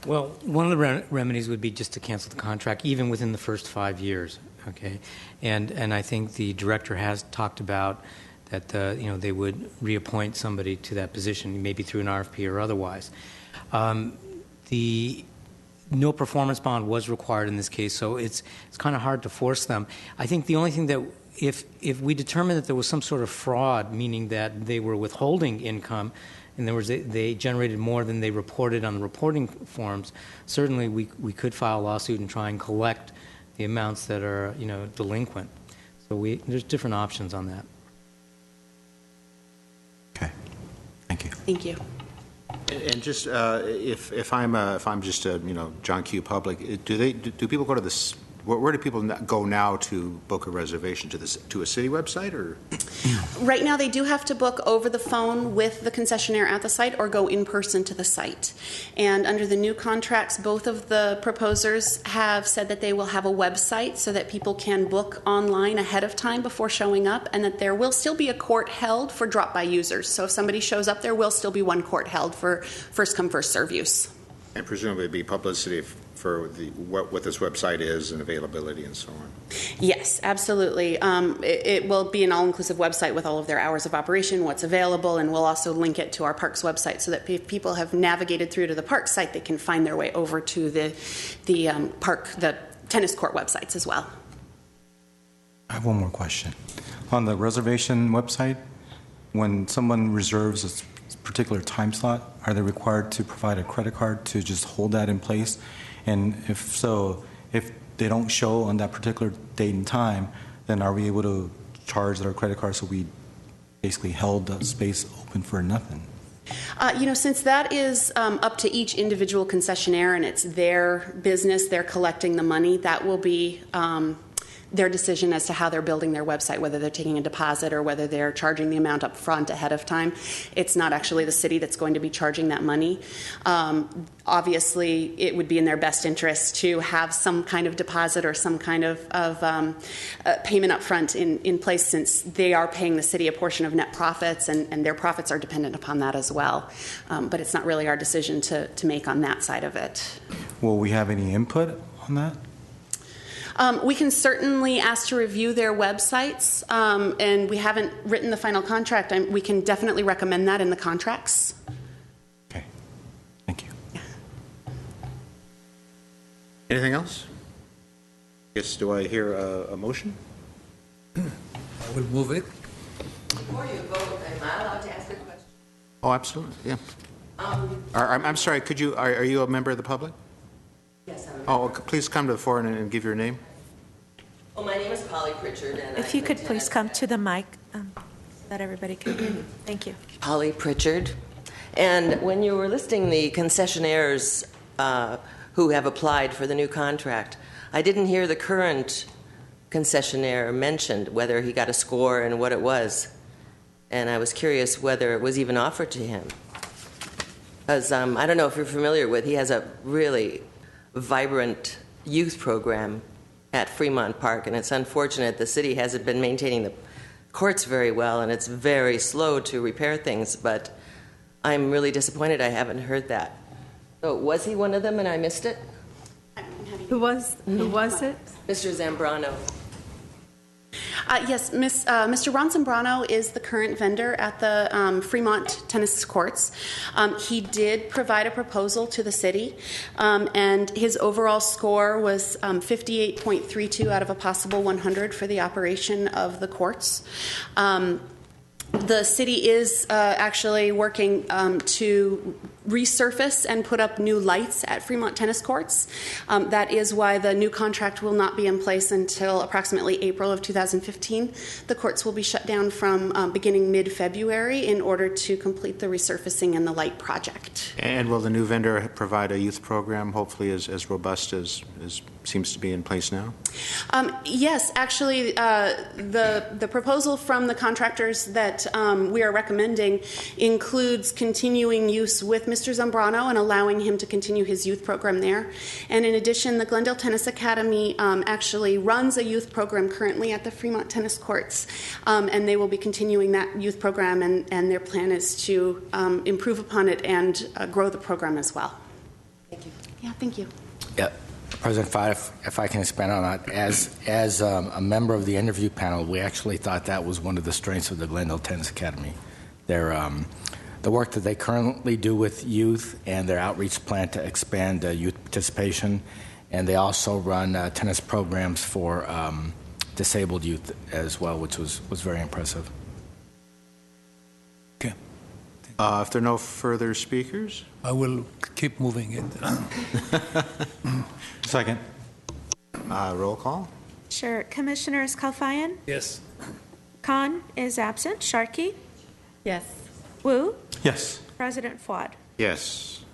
Speaker 10: Well, one of the remedies would be just to cancel the contract, even within the first 5 years. Okay, and I think the director has talked about that. They would reappoint somebody to that position, maybe through an RFP or otherwise. The no performance bond was required in this case, so it's kind of hard to force them. I think the only thing that if we determine that there was some sort of fraud, meaning that they were withholding income. In other words, they generated more than they reported on the reporting forms, certainly we could file a lawsuit and try and collect the amounts that are, delinquent. So there's different options on that.
Speaker 7: Okay. Thank you.
Speaker 9: Thank you.
Speaker 1: And just if I'm just a John Q. Public, do people go to this? Where do people go now to book a reservation? To a city website or?
Speaker 9: Right now, they do have to book over the phone with the concessionaire at the site or go in person to the site. And under the new contracts, both of the proposers have said that they will have a website so that people can book online ahead of time before showing up, and that there will still be a court held for drop-by users. So if somebody shows up, there will still be one court held for first-come, first-serve use.
Speaker 1: And presumably it'd be publicity for what this website is and availability and so on.
Speaker 9: Yes, absolutely. It will be an all-inclusive website with all of their hours of operation, what's available, and we'll also link it to our parks website so that if people have navigated through to the park site, they can find their way over to the tennis court websites as well.
Speaker 7: I have one more question. On the reservation website, when someone reserves a particular time slot, are they required to provide a credit card to just hold that in place? And if so, if they don't show on that particular date and time, then are we able to charge their credit card so we basically held the space open for nothing?
Speaker 9: Since that is up to each individual concessionaire and it's their business, they're collecting the money, that will be their decision as to how they're building their website, whether they're taking a deposit or whether they're charging the amount up front ahead of time. It's not actually the city that's going to be charging that money. Obviously, it would be in their best interest to have some kind of deposit or some kind of payment up front in place, since they are paying the city a portion of net profits, and their profits are dependent upon that as well. But it's not really our decision to make on that side of it.
Speaker 7: Will we have any input on that?
Speaker 9: We can certainly ask to review their websites, and we haven't written the final contract. We can definitely recommend that in the contracts.
Speaker 7: Okay. Thank you.
Speaker 9: Yeah.
Speaker 1: Anything else? Yes, do I hear a motion?
Speaker 6: I will move it.
Speaker 11: Before you vote, am I allowed to ask a question?
Speaker 1: Oh, absolutely, yeah. I'm sorry, are you a member of the public?
Speaker 11: Yes, I'm.
Speaker 1: Oh, please come to the fore and give your name.
Speaker 11: Well, my name is Polly Pritchard, and
Speaker 2: If you could please come to the mic so that everybody can hear you. Thank you.
Speaker 11: Polly Pritchard. And when you were listing the concessionaires who have applied for the new contract, I didn't hear the current concessionaire mentioned, whether he got a score and what it was. And I was curious whether it was even offered to him. Because I don't know if you're familiar with, he has a really vibrant youth program at Fremont Park, and it's unfortunate the city hasn't been maintaining the courts very well, and it's very slow to repair things, but I'm really disappointed I haven't heard that. So was he one of them and I missed it?
Speaker 3: Who was it?
Speaker 11: Mr. Zambrano.
Speaker 9: Yes, Mr. Ron Zambrano is the current vendor at the Fremont tennis courts. He did provide a proposal to the city, and his overall score was 58.32 out of a possible 100 for the operation of the courts. The city is actually working to resurface and put up new lights at Fremont tennis courts. That is why the new contract will not be in place until approximately April of 2015. The courts will be shut down from beginning mid-February in order to complete the resurfacing and the light project.
Speaker 1: And will the new vendor provide a youth program, hopefully as robust as seems to be in place now?
Speaker 9: Yes, actually, the proposal from the contractors that we are recommending includes continuing use with Mr. Zambrano and allowing him to continue his youth program there. And in addition, the Glendale Tennis Academy actually runs a youth program currently at the Fremont tennis courts, and they will be continuing that youth program, and their plan is to improve upon it and grow the program as well.
Speaker 11: Thank you.
Speaker 9: Yeah, thank you.
Speaker 5: Yeah. President Fott, if I can expand on that, as a member of the interview panel, we actually thought that was one of the strengths of the Glendale Tennis Academy. The work that they currently do with youth and their outreach plan to expand youth participation, and they also run tennis programs for disabled youth as well, which was very impressive.
Speaker 6: Okay.
Speaker 1: If there are no further speakers?
Speaker 6: I will keep moving it.
Speaker 7: Second.
Speaker 1: Roll call?
Speaker 2: Sure. Commissioners Kalfayan?
Speaker 6: Yes.
Speaker 2: Khan is absent. Sharkey?
Speaker 3: Yes.
Speaker 2: Wu?
Speaker 7: Yes.
Speaker 2: President Fuad.
Speaker 1: Yes.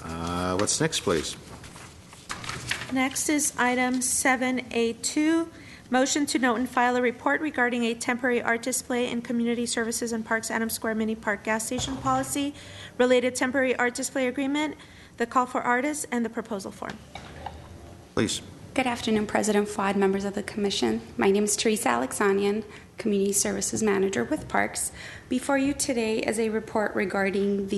Speaker 1: What's next, please?
Speaker 2: Next is item 7A2, motion to note and file a report regarding a temporary art display in Community Services and Parks Adams Square Mini Park gas station policy, related temporary art display agreement, the call for artists, and the proposal form.
Speaker 1: Please.
Speaker 12: Good afternoon, President Fuad, members of the Commission. My name is Teresa Alexanian, Community Services Manager with Parks. Before you today is a report regarding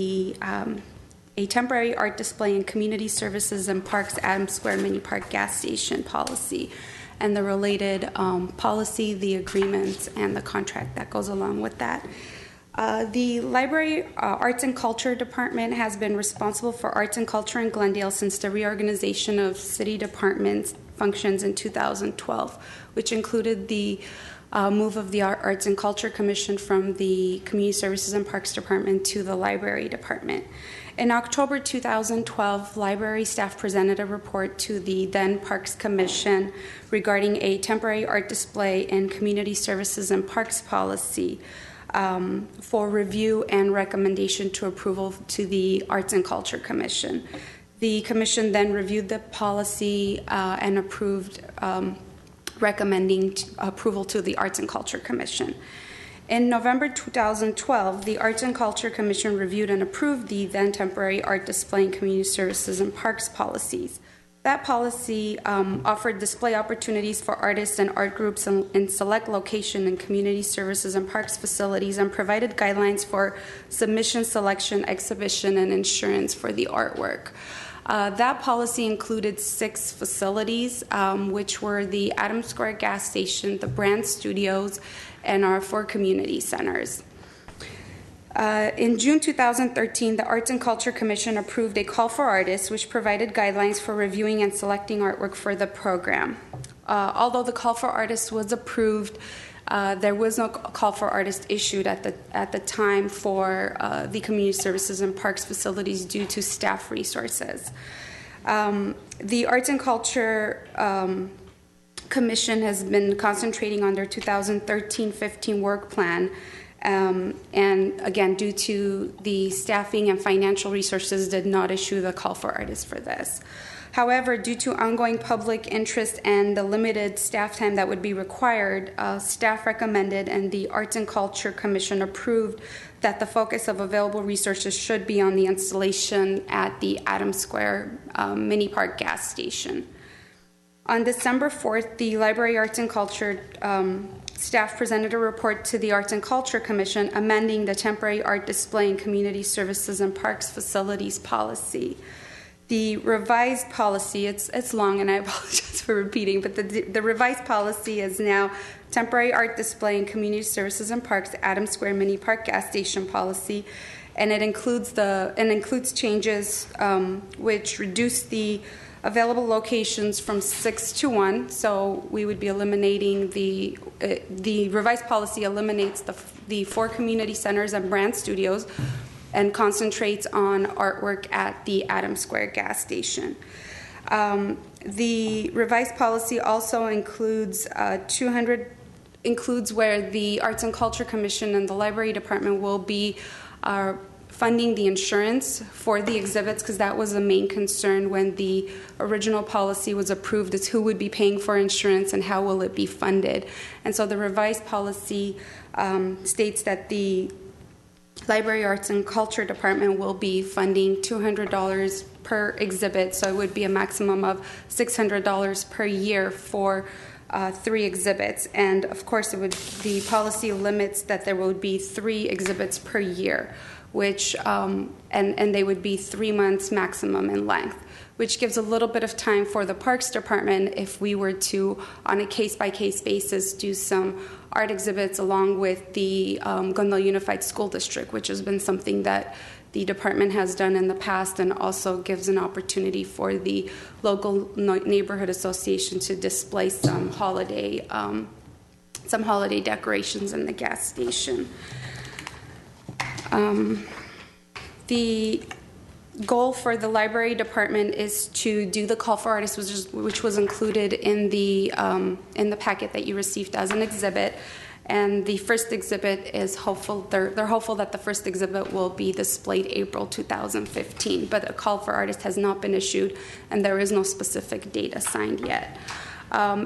Speaker 12: a temporary art display in Community Services and Parks Adams Square Mini Park gas station policy and the related policy, the agreements, and the contract that goes along with that. The Library Arts and Culture Department has been responsible for arts and culture in Glendale since the reorganization of city departments functions in 2012, which included the move of the Arts and Culture Commission from the Community Services and Parks Department to the Library Department. In October 2012, library staff presented a report to the then Parks Commission regarding a temporary art display in Community Services and Parks policy for review and recommendation to approval to the Arts and Culture Commission. The Commission then reviewed the policy and approved, recommending approval to the Arts and Culture Commission. In November 2012, the Arts and Culture Commission reviewed and approved the then temporary art display in Community Services and Parks policies. That policy offered display opportunities for artists and art groups in select location in community services and parks facilities and provided guidelines for submission, selection, exhibition, and insurance for the artwork. That policy included 6 facilities, which were the Adams Square gas station, the Brand Studios, and our 4 community centers. In June 2013, the Arts and Culture Commission approved a call for artists, which provided guidelines for reviewing and selecting artwork for the program. Although the call for artists was approved, there was no call for artists issued at the time for the Community Services and Parks facilities due to staff resources. The Arts and Culture Commission has been concentrating on their 2013-15 work plan, and again, due to the staffing and financial resources, did not issue the call for artists for this. However, due to ongoing public interest and the limited staff time that would be required, staff recommended and the Arts and Culture Commission approved that the focus of available resources should be on the installation at the Adams Square Mini Park gas station. On December 4th, the Library Arts and Culture staff presented a report to the Arts and Culture Commission amending the temporary art display and community services and parks facilities policy. The revised policy, it's long and I apologize for repeating, but the revised policy is now temporary art display and community services and parks, Adams Square Mini Park gas station policy, and it includes changes which reduce the available locations from 6 to 1. So we would be eliminating the revised policy eliminates the 4 community centers and brand studios and concentrates on artwork at the Adams Square gas station. The revised policy also includes includes where the Arts and Culture Commission and the Library Department will be funding the insurance for the exhibits, because that was the main concern when the original policy was approved, is who would be paying for insurance and how will it be funded. And so the revised policy states that the Library Arts and Culture Department will be funding $200 per exhibit, so it would be a maximum of $600 per year for 3 exhibits. And of course, the policy limits that there would be 3 exhibits per year, which and they would be 3 months maximum in length, which gives a little bit of time for the Parks Department if we were to, on a case-by-case basis, do some art exhibits along with the Glendale Unified School District, which has been something that the department has done in the past, and also gives an opportunity for the local neighborhood association to display some holiday decorations in the gas station. The goal for the library department is to do the call for artists, which was included in the packet that you received as an exhibit. And the first exhibit is hopeful. They're hopeful that the first exhibit will be displayed April 2015. But a call for artists has not been issued, and there is no specific date assigned yet.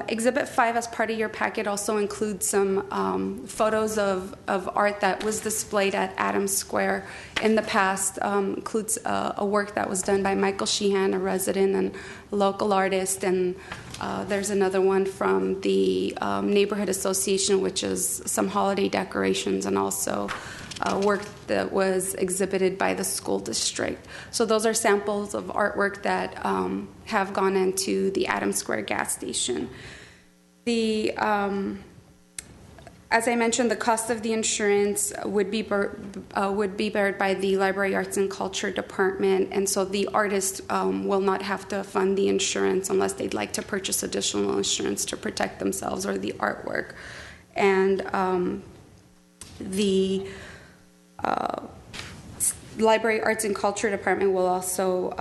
Speaker 12: Exhibit 5, as part of your packet, also includes some photos of art that was displayed at Adams Square in the past. Includes a work that was done by Michael Sheehan, a resident and local artist, and there's another one from the Neighborhood Association, which is some holiday decorations, and also work that was exhibited by the school district. So those are samples of artwork that have gone into the Adams Square gas station. As I mentioned, the cost of the insurance would be bared by the Library Arts and Culture Department, and so the artist will not have to fund the insurance unless they'd like to purchase additional insurance to protect themselves or the artwork. And the Library Arts and Culture Department will also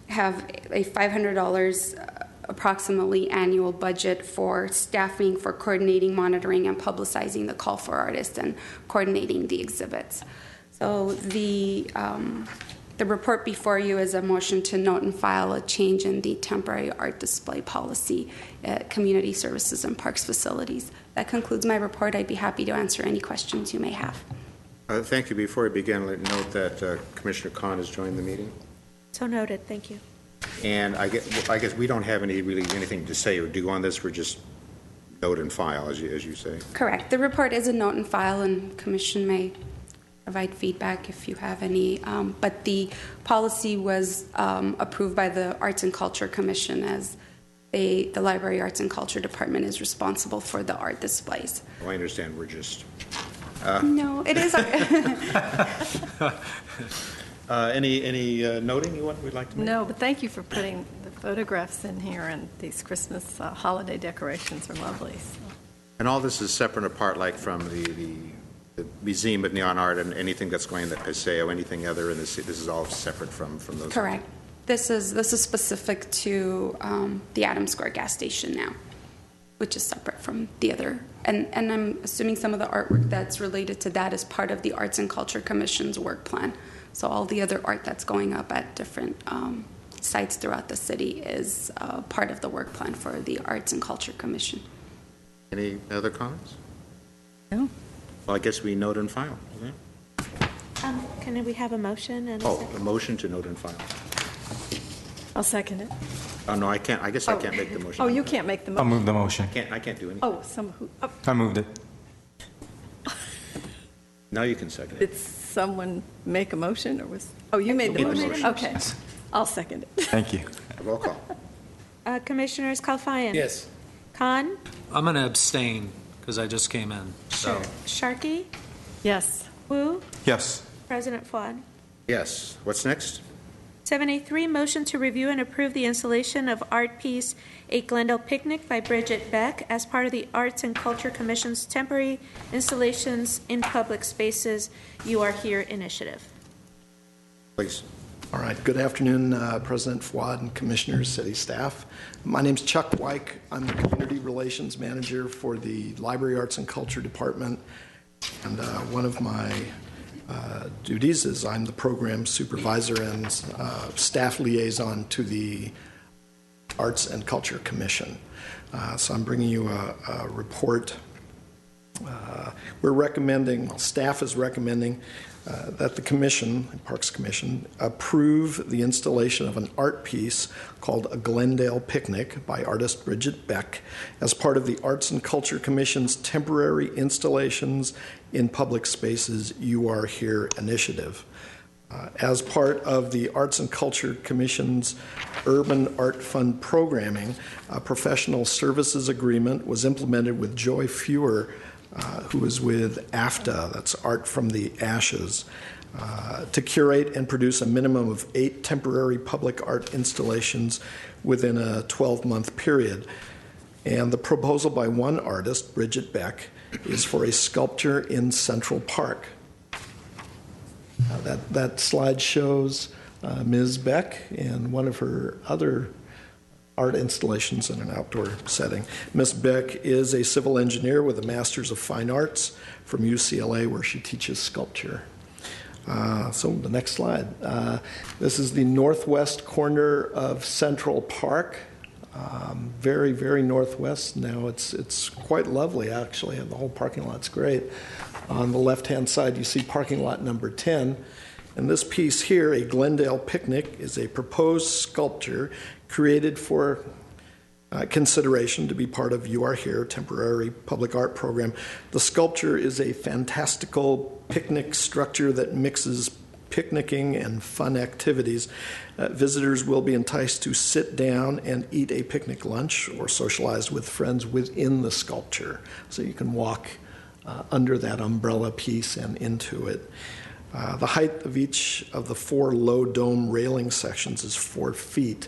Speaker 12: have a $500 approximately annual budget for staffing, for coordinating, monitoring, and publicizing the call for artists and coordinating the exhibits. So the report before you is a motion to note and file a change in the temporary art display policy at community services and parks facilities. That concludes my report. I'd be happy to answer any questions you may have.
Speaker 1: Thank you. Before we begin, let me note that Commissioner Khan has joined the meeting.
Speaker 2: So noted. Thank you.
Speaker 1: And I guess we don't have anything to say or do on this. We're just note and file, as you say.
Speaker 12: Correct. The report is a note and file, and Commission may provide feedback if you have any. But the policy was approved by the Arts and Culture Commission, as the Library Arts and Culture Department is responsible for the art displays.
Speaker 1: Well, I understand. We're just...
Speaker 12: No, it is...
Speaker 1: Any noting we'd like to make?
Speaker 3: No, but thank you for putting the photographs in here, and these Christmas holiday decorations are lovely. So.
Speaker 1: And all this is separate and apart, like from the Museum of Neon Art and anything that's going to Paseo, anything other in the city. This is all separate from those.
Speaker 12: Correct. This is specific to the Adams Square gas station now, which is separate from the other. And I'm assuming some of the artwork that's related to that is part of the Arts and Culture Commission's work plan. So all the other art that's going up at different sites throughout the city is part of the work plan for the Arts and Culture Commission.
Speaker 1: Any other comments?
Speaker 3: No.
Speaker 1: Well, I guess we note and file. Okay.
Speaker 2: Can we have a motion? And
Speaker 1: a motion to note and file.
Speaker 3: I'll second it.
Speaker 1: Oh, no, I can't, I guess I can't make the motion.
Speaker 3: Oh, you can't make the
Speaker 7: I'll
Speaker 3: motion.
Speaker 7: move the motion.
Speaker 1: I can't do anything.
Speaker 3: Oh,
Speaker 7: I moved it.
Speaker 1: Now you can second it.
Speaker 3: did someone make a motion or you made the
Speaker 1: Made the
Speaker 3: motion?
Speaker 1: motion.
Speaker 3: Okay, I'll second it.
Speaker 7: Thank you.
Speaker 1: Roll call.
Speaker 2: Commissioners Kalfayan?
Speaker 6: Yes.
Speaker 2: Khan?
Speaker 13: I'm going to abstain because I just came in. So
Speaker 2: Sharkey?
Speaker 3: Yes.
Speaker 2: Wu?
Speaker 7: Yes.
Speaker 2: President Fuad.
Speaker 1: Yes. What's next?
Speaker 2: 7A3, motion to review and approve the installation of art piece A Glendale Picnic by Bridget Beck as part of the Arts and Culture Commission's temporary installations in public spaces You Are Here initiative.
Speaker 1: Please.
Speaker 14: All right. Good afternoon, President Fuad and Commissioners, city staff. My name's Chuck Wyke. I'm the Community Relations Manager for the Library Arts and Culture Department. And one of my duties is I'm the program supervisor and staff liaison to the Arts and Culture Commission. So I'm bringing you a report. We're recommending, staff is recommending that the Commission, Parks Commission, approve the installation of an art piece called A Glendale Picnic by artist Bridget Beck as part of the Arts and Culture Commission's temporary installations in public spaces You Are Here initiative. As part of the Arts and Culture Commission's Urban Art Fund programming, a professional services agreement was implemented with Joy Fewer, who is with AFTA, that's Art from the Ashes, to curate and produce a minimum of 8 temporary public art installations within a 12-month period. And the proposal by one artist, Bridget Beck, is for a sculpture in Central Park. That slide shows Ms. Beck and one of her other art installations in an outdoor setting. Ms. Beck is a civil engineer with a Master's of Fine Arts from UCLA, where she teaches sculpture. So the next slide. This is the northwest corner of Central Park. Very, very northwest. Now it's quite lovely, actually, and the whole parking lot's great. On the left-hand side, you see parking lot number 10. And this piece here, A Glendale Picnic, is a proposed sculpture created for consideration to be part of You Are Here, temporary public art program. The sculpture is a fantastical picnic structure that mixes picnicking and fun activities. Visitors will be enticed to sit down and eat a picnic lunch or socialize with friends within the sculpture. So you can walk under that umbrella piece and into it. The height of each of the 4 low dome railing sections is 4 feet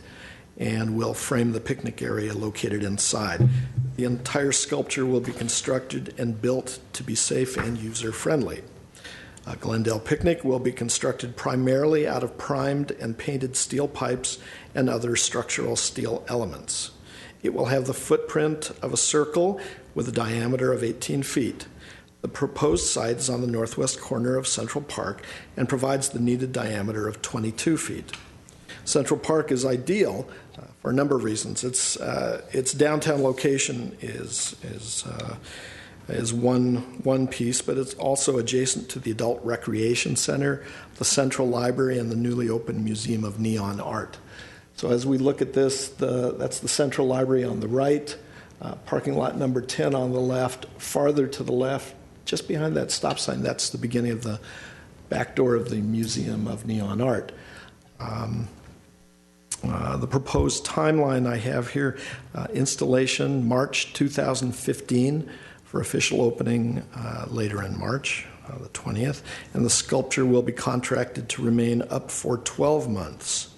Speaker 14: and will frame the picnic area located inside. The entire sculpture will be constructed and built to be safe and user-friendly. Glendale Picnic will be constructed primarily out of primed and painted steel pipes and other structural steel elements. It will have the footprint of a circle with a diameter of 18 feet. The proposed site is on the northwest corner of Central Park and provides the needed diameter of 22 feet. Central Park is ideal for a number of reasons. Its downtown location is one piece, but it's also adjacent to the Adult Recreation Center, the Central Library, and the newly opened Museum of Neon Art. So as we look at this, that's the Central Library on the right, parking lot number 10 on the left. Farther to the left, just behind that stop sign, that's the beginning of the back door of the Museum of Neon Art. The proposed timeline I have here, installation March 2015 for official opening later in March, the 20th, and the sculpture will be contracted to remain up for 12 months.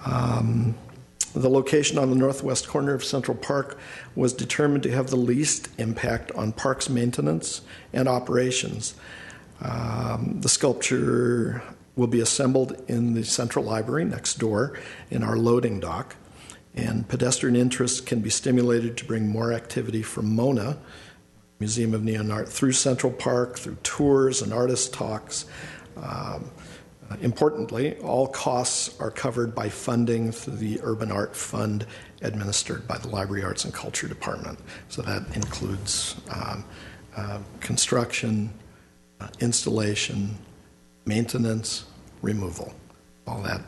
Speaker 14: The location on the northwest corner of Central Park was determined to have the least impact on parks maintenance and operations. The sculpture will be assembled in the Central Library next door in our loading dock, and pedestrian interest can be stimulated to bring more activity from MONA, Museum of Neon Art, through Central Park, through tours and artist talks. Importantly, all costs are covered by funding through the Urban Art Fund administered by the Library Arts and Culture Department. So that includes construction, installation, maintenance, removal. All that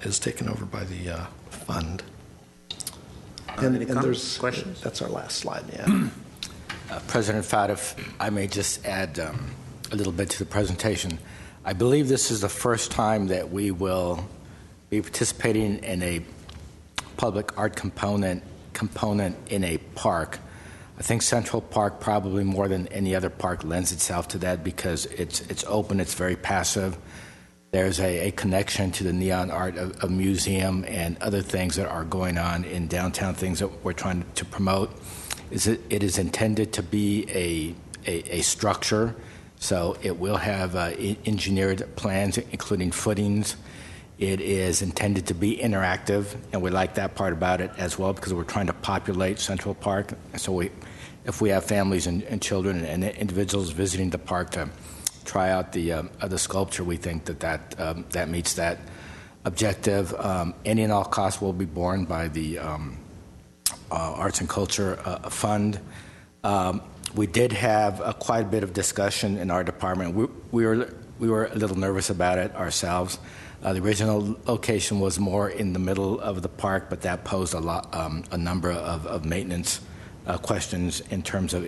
Speaker 14: is taken over by the fund.
Speaker 1: Any comments, questions?
Speaker 14: That's our last slide, yeah.
Speaker 5: President Fott, if I may just add a little bit to the presentation. I believe this is the first time that we will be participating in a public art component in a park. I think Central Park, probably more than any other park, lends itself to that because it's open, it's very passive. There's a connection to the neon art of museum and other things that are going on in downtown, things that we're trying to promote. It is intended to be a structure, so it will have engineered plans, including footings. It is intended to be interactive, and we like that part about it as well because we're trying to populate Central Park. And so if we have families and children and individuals visiting the park to try out the sculpture, we think that meets that objective. Any and all costs will be borne by the Arts and Culture Fund. We did have quite a bit of discussion in our department. We were a little nervous about it ourselves. The original location was more in the middle of the park, but that posed a number of maintenance questions in terms of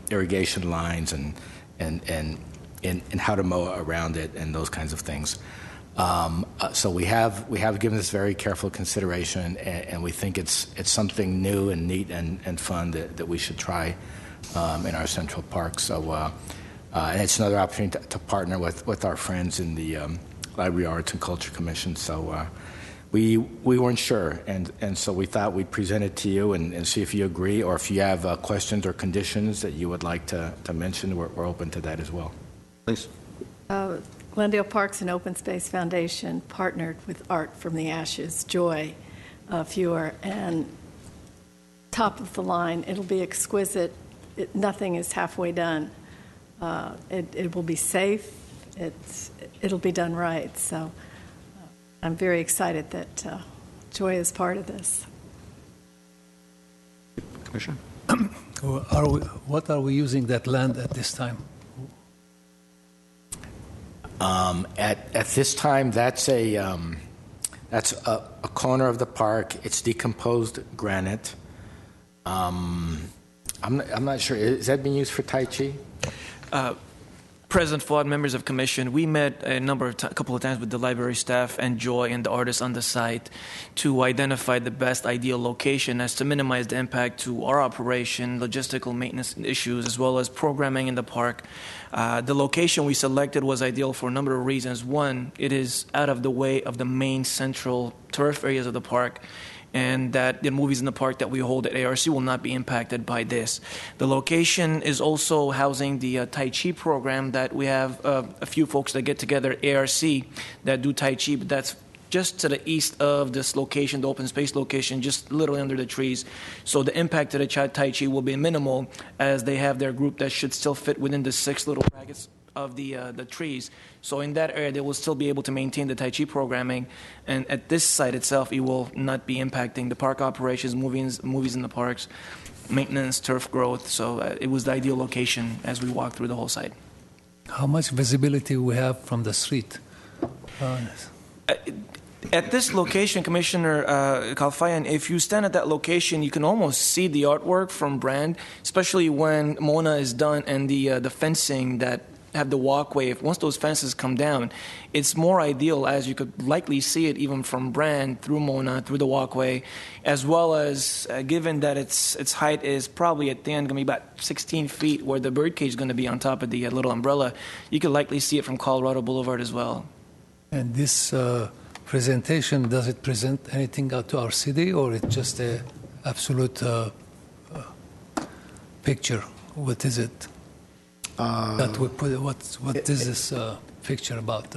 Speaker 5: irrigation lines and how to mow around it and those kinds of things. So we have given this very careful consideration, and we think it's something new and neat and fun that we should try in our Central Park. So and it's another opportunity to partner with our friends in the Library Arts and Culture Commission. So we weren't sure, and so we thought we'd present it to you and see if you agree, or if you have questions or conditions that you would like to mention. We're open to that as well.
Speaker 1: Please.
Speaker 3: Glendale Parks and Open Space Foundation partnered with Art from the Ashes, Joy Fewer, and top of the line. It'll be exquisite. Nothing is halfway done. It will be safe. It'll be done right. So I'm very excited that Joy is part of this.
Speaker 1: Commissioner?
Speaker 6: What are we using that land at this time?
Speaker 5: At this time, that's a corner of the park. It's decomposed granite. I'm not sure. Is that being used for Tai Chi?
Speaker 15: President Fuad, members of commission, we met a couple of times with the library staff and Joy and the artists on the site to identify the best ideal location as to minimize the impact to our operation, logistical maintenance issues, as well as programming in the park. The location we selected was ideal for a number of reasons. One, it is out of the way of the main central turf areas of the park, and that the movies in the park that we hold at ARC will not be impacted by this. The location is also housing the Tai Chi program that we have a few folks that get together at ARC that do Tai Chi, but that's just to the east of this location, the open space location, just literally under the trees. So the impact to the Tai Chi will be minimal, as they have their group that should still fit within the 6 little brackets of the trees. So in that area, they will still be able to maintain the Tai Chi programming. And at this site itself, it will not be impacting the park operations, movies in the parks, maintenance, turf growth. So it was the ideal location as we walked through the whole site.
Speaker 6: How much visibility we have from the street?
Speaker 15: At this location, Commissioner Kalfayan, if you stand at that location, you can almost see the artwork from Brand, especially when Mona is done and the fencing that have the walkway. Once those fences come down, it's more ideal, as you could likely see it even from Brand through Mona, through the walkway, as well as given that its height is probably at the end going to be about 16 feet, where the birdcage is going to be on top of the little umbrella, you could likely see it from Colorado Boulevard as well.
Speaker 6: And this presentation, does it present anything out to our city, or it's just a absolute picture? What is it? That we put. What is this picture about?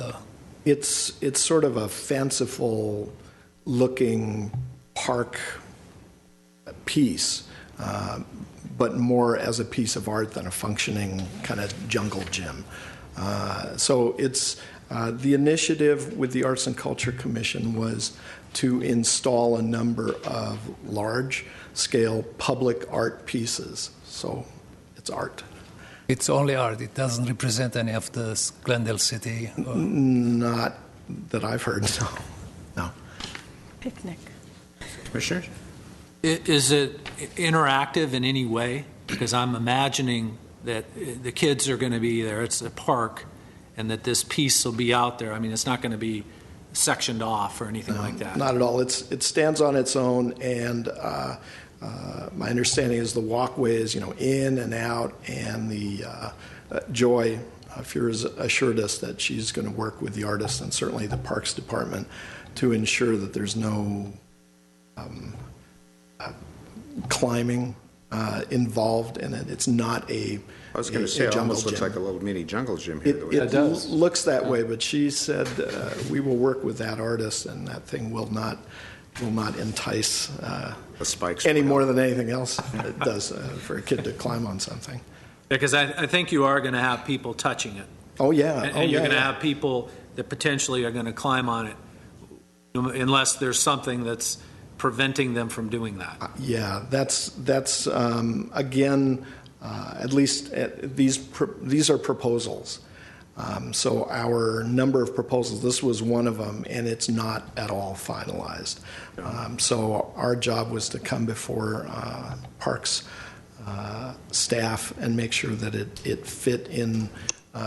Speaker 14: It's sort of a fanciful looking park piece, but more as a piece of art than a functioning kind of jungle gym. So it's the initiative with the Arts and Culture Commission was to install a number of large-scale public art pieces. So it's art.
Speaker 6: It's only art. It doesn't represent any of the Glendale city.
Speaker 14: Not that I've heard. No.
Speaker 3: Picnic.
Speaker 1: Commissioners?
Speaker 13: Is it interactive in any way? Because I'm imagining that the kids are going to be there. It's a park, and that this piece will be out there. I mean, it's not going to be sectioned off or anything like that.
Speaker 14: Not at all. It stands on its own, and my understanding is the walkway is, in and out, and the Joy Fears assured us that she's going to work with the artists and certainly the Parks Department to ensure that there's no climbing involved in it. It's not a
Speaker 1: I was going to say, it almost looks like a little mini jungle gym here.
Speaker 14: It does. Looks that way, but she said we will work with that artist, and that thing will not entice
Speaker 1: the spikes
Speaker 14: any more than anything else it does for a kid to climb on something.
Speaker 13: Because I think you are going to have people touching it.
Speaker 14: Oh, yeah.
Speaker 13: And you're going to have people that potentially are going to climb on it unless there's something that's preventing them from doing that.
Speaker 14: Yeah, that's again, at least these are proposals. So our number of proposals, this was one of them, and it's not at all finalized. So our job was to come before Parks staff and make sure that it fit in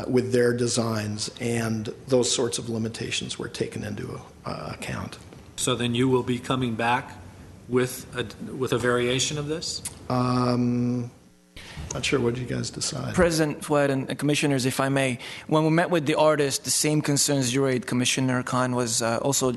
Speaker 14: with their designs, and those sorts of limitations were taken into account.
Speaker 13: So then you will be coming back with a variation of this?
Speaker 14: Not sure. What did you guys decide?
Speaker 15: President Flood and commissioners, if I may, when we met with the artist, the same concerns you raised, Commissioner Khan, was also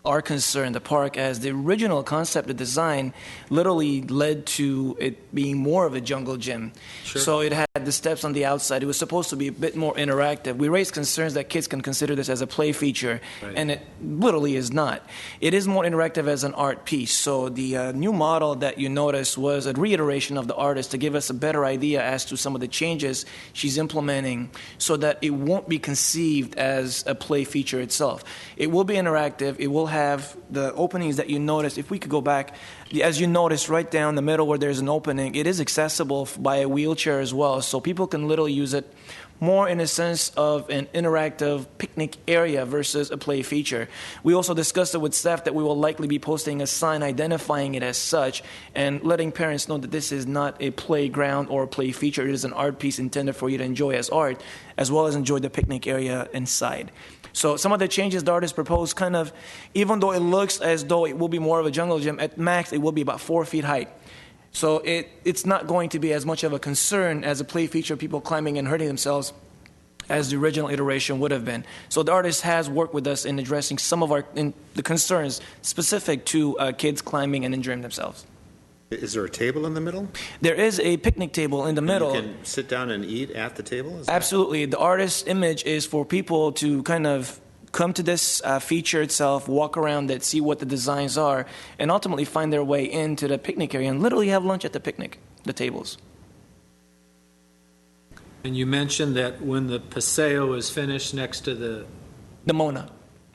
Speaker 15: our concern, the park, as the original concept of design literally led to it being more of a jungle gym.
Speaker 13: Sure.
Speaker 15: So it had the steps on the outside. It was supposed to be a bit more interactive. We raised concerns that kids can consider this as a play feature,
Speaker 13: right,
Speaker 15: and it literally is not. It is more interactive as an art piece. So the new model that you noticed was a reiteration of the artist to give us a better idea as to some of the changes she's implementing so that it won't be conceived as a play feature itself. It will be interactive. It will have the openings that you noticed. If we could go back, as you noticed right down the middle where there's an opening, it is accessible by a wheelchair as well, so people can literally use it more in a sense of an interactive picnic area versus a play feature. We also discussed it with staff that we will likely be posting a sign identifying it as such and letting parents know that this is not a playground or a play feature. It is an art piece intended for you to enjoy as art, as well as enjoy the picnic area inside. So some of the changes the artist proposed kind of, even though it looks as though it will be more of a jungle gym, at max it will be about 4 feet high. So it's not going to be as much of a concern as a play feature, people climbing and hurting themselves, as the original iteration would have been. So the artist has worked with us in addressing some of the concerns specific to kids climbing and injuring themselves.
Speaker 1: Is there a table in the middle?
Speaker 15: There is a picnic table in the middle.
Speaker 1: You can sit down and eat at the table?
Speaker 15: Absolutely. The artist's image is for people to kind of come to this feature itself, walk around it, see what the designs are, and ultimately find their way into the picnic area and literally have lunch at the picnic, the tables.
Speaker 13: And you mentioned that when the paseo is finished next to the
Speaker 15: Mona,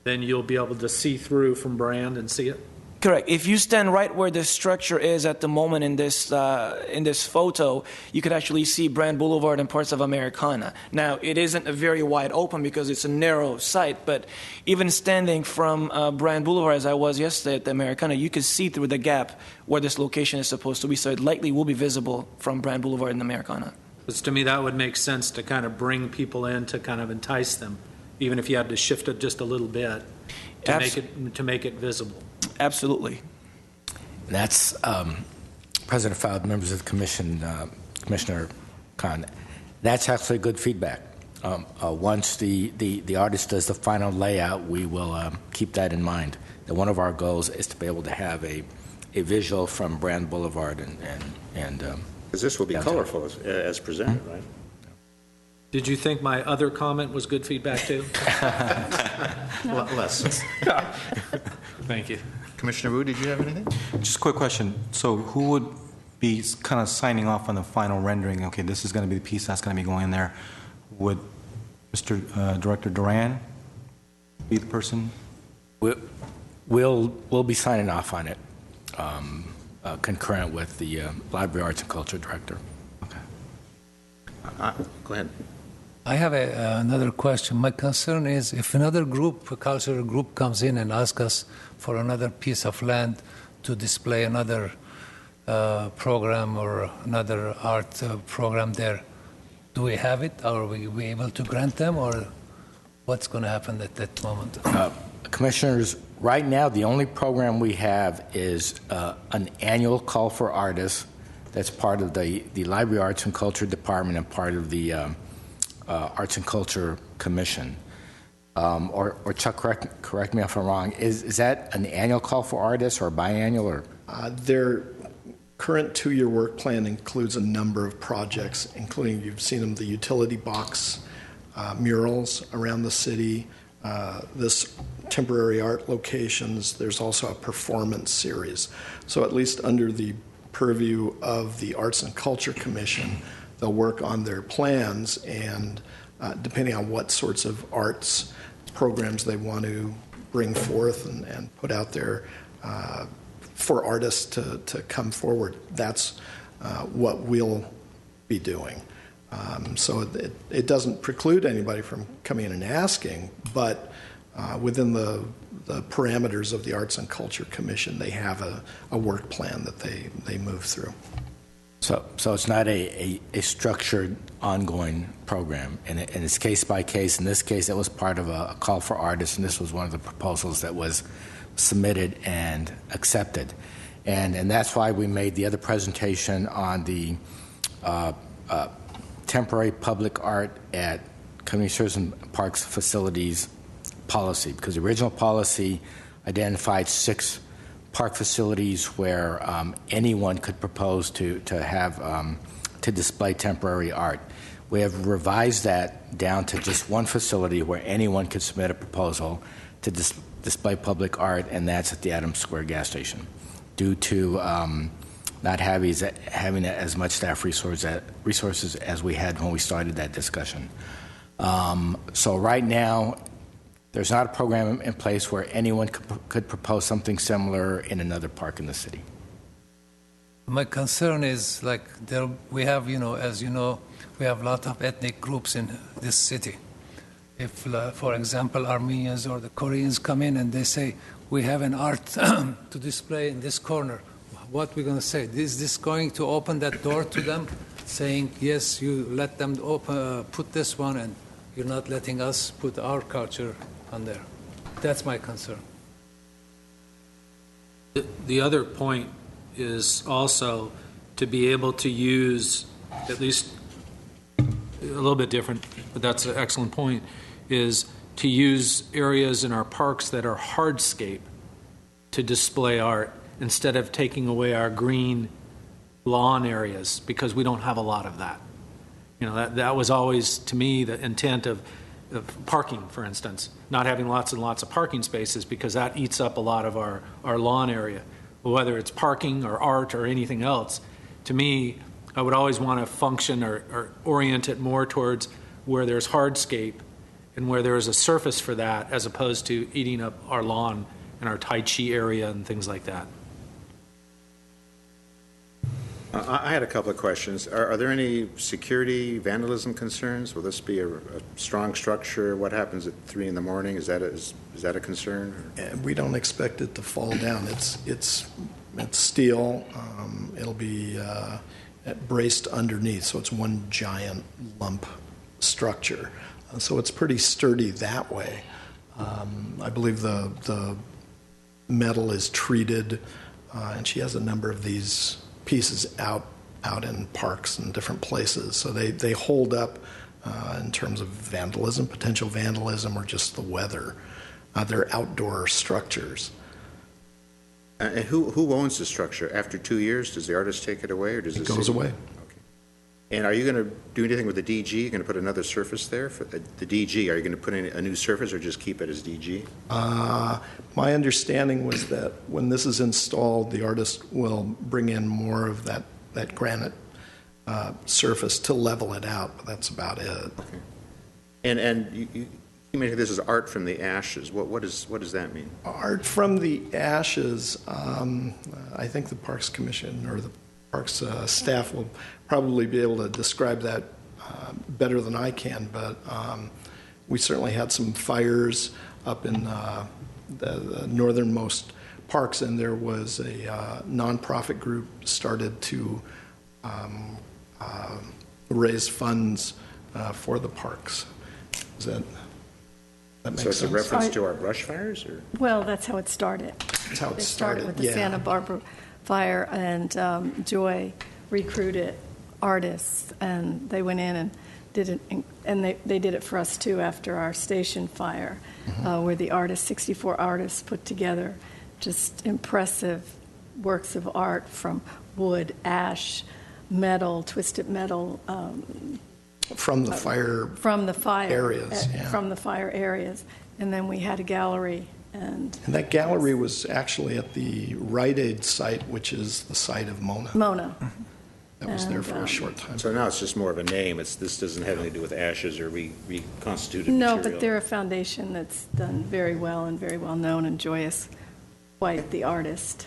Speaker 13: then you'll be able to see through from Brand and see it?
Speaker 15: Correct. If you stand right where the structure is at the moment in this photo, you could actually see Brand Boulevard and parts of Americana. Now, it isn't a very wide open because it's a narrow site, but even standing from Brand Boulevard, as I was yesterday at the Americana, you could see through the gap where this location is supposed to be, so it likely will be visible from Brand Boulevard and Americana.
Speaker 13: Because to me, that would make sense to kind of bring people in to kind of entice them, even if you had to shift it just a little bit to make it visible.
Speaker 15: Absolutely.
Speaker 5: That's President Fowler, members of the Commission, Commissioner Khan. That's actually good feedback. Once the artist does the final layout, we will keep that in mind. That one of our goals is to be able to have a visual from Brand Boulevard and
Speaker 1: because this will be colorful as presented, right?
Speaker 13: Did you think my other comment was good feedback too?
Speaker 1: Less.
Speaker 13: Thank you.
Speaker 1: Commissioner Wu, did you have anything?
Speaker 7: Just a quick question. So who would be kind of signing off on the final rendering? Okay, this is going to be the piece that's going to be going in there. Would Mr. Director Duran be the person?
Speaker 5: We'll be signing off on it, concurrent with the Library Arts and Culture Director.
Speaker 1: Okay. Go ahead.
Speaker 6: I have another question. My concern is if another group, a cultural group, comes in and asks us for another piece of land to display another program or another art program there. Do we have it? Are we able to grant them, or what's going to happen at that moment?
Speaker 5: Commissioners, right now, the only program we have is an annual call for artists that's part of the Library Arts and Culture Department and part of the Arts and Culture Commission. Or Chuck, correct me if I'm wrong, is that an annual call for artists or biannual? Or?
Speaker 14: Their current 2-year work plan includes a number of projects, including, you've seen them, the utility box murals around the city, this temporary art locations. There's also a performance series. So at least under the purview of the Arts and Culture Commission, they'll work on their plans, and depending on what sorts of arts programs they want to bring forth and put out there for artists to come forward, that's what we'll be doing. So it doesn't preclude anybody from coming in and asking, but within the parameters of the Arts and Culture Commission, they have a work plan that they move through.
Speaker 5: So it's not a structured, ongoing program, and it's case by case. In this case, it was part of a call for artists, and this was one of the proposals that was submitted and accepted. And that's why we made the other presentation on the temporary public art at community service and parks facilities policy, because the original policy identified 6 park facilities where anyone could propose to have to display temporary art. We have revised that down to just 1 facility where anyone could submit a proposal to display public art, and that's at the Adams Square gas station, due to not having as much staff resources as we had when we started that discussion. So right now, there's not a program in place where anyone could propose something similar in another park in the city.
Speaker 6: My concern is, like, we have, as you know, we have a lot of ethnic groups in this city. If, for example, Armenians or the Koreans come in and they say, we have an art to display in this corner, what are we going to say? Is this going to open that door to them, saying, yes, you let them put this one, and you're not letting us put our culture on there? That's my concern.
Speaker 13: The other point is also to be able to use, at least a little bit different, but that's an excellent point, is to use areas in our parks that are hardscape to display art instead of taking away our green lawn areas, because we don't have a lot of that. That was always, to me, the intent of parking, for instance, not having lots and lots of parking spaces, because that eats up a lot of our lawn area. Whether it's parking or art or anything else, to me, I would always want to function or orient it more towards where there's hardscape and where there is a surface for that, as opposed to eating up our lawn and our Tai Chi area and things like that.
Speaker 1: I had a couple of questions. Are there any security, vandalism concerns? Will this be a strong structure? What happens at 3 in the morning? Is that a concern?
Speaker 14: We don't expect it to fall down. It's steel. It'll be braced underneath, so it's one giant lump structure. So it's pretty sturdy that way. I believe the metal is treated, and she has a number of these pieces out in parks and different places. So they hold up in terms of vandalism, potential vandalism, or just the weather. They're outdoor structures.
Speaker 1: And who owns the structure? After 2 years, does the artist take it away, or does it
Speaker 14: goes away?
Speaker 1: Okay. And are you going to do anything with the DG? Are you going to put another surface there for the DG? Are you going to put in a new surface, or just keep it as DG?
Speaker 14: My understanding was that when this is installed, the artist will bring in more of that granite surface to level it out, but that's about it.
Speaker 1: Okay. And you mentioned this is art from the ashes. What does that mean?
Speaker 14: Art from the ashes, I think the Parks Commission or the Parks staff will probably be able to describe that better than I can, but we certainly had some fires up in the northernmost parks, and there was a nonprofit group started to raise funds for the parks. Does that make sense?
Speaker 1: So it's a reference to our brush fires, or?
Speaker 3: Well, that's how it started.
Speaker 14: That's how it
Speaker 3: started with the
Speaker 14: yeah.
Speaker 3: Santa Barbara fire, and Joy recruited artists, and they went in and did it, and they did it for us too after our station fire, where the artists, 64 artists, put together just impressive works of art from wood, ash, metal, twisted metal.
Speaker 14: From the fire areas.
Speaker 3: From the fire areas. And then we had a gallery. And
Speaker 14: that gallery was actually at the Rite Aid site, which is the site of Mona.
Speaker 3: Mona.
Speaker 14: That was there for a short time.
Speaker 1: So now it's just more of a name. This doesn't have anything to do with ashes or reconstituted
Speaker 3: No,
Speaker 1: material.
Speaker 3: but they're a foundation that's done very well and very well known, and Joy is quite the artist.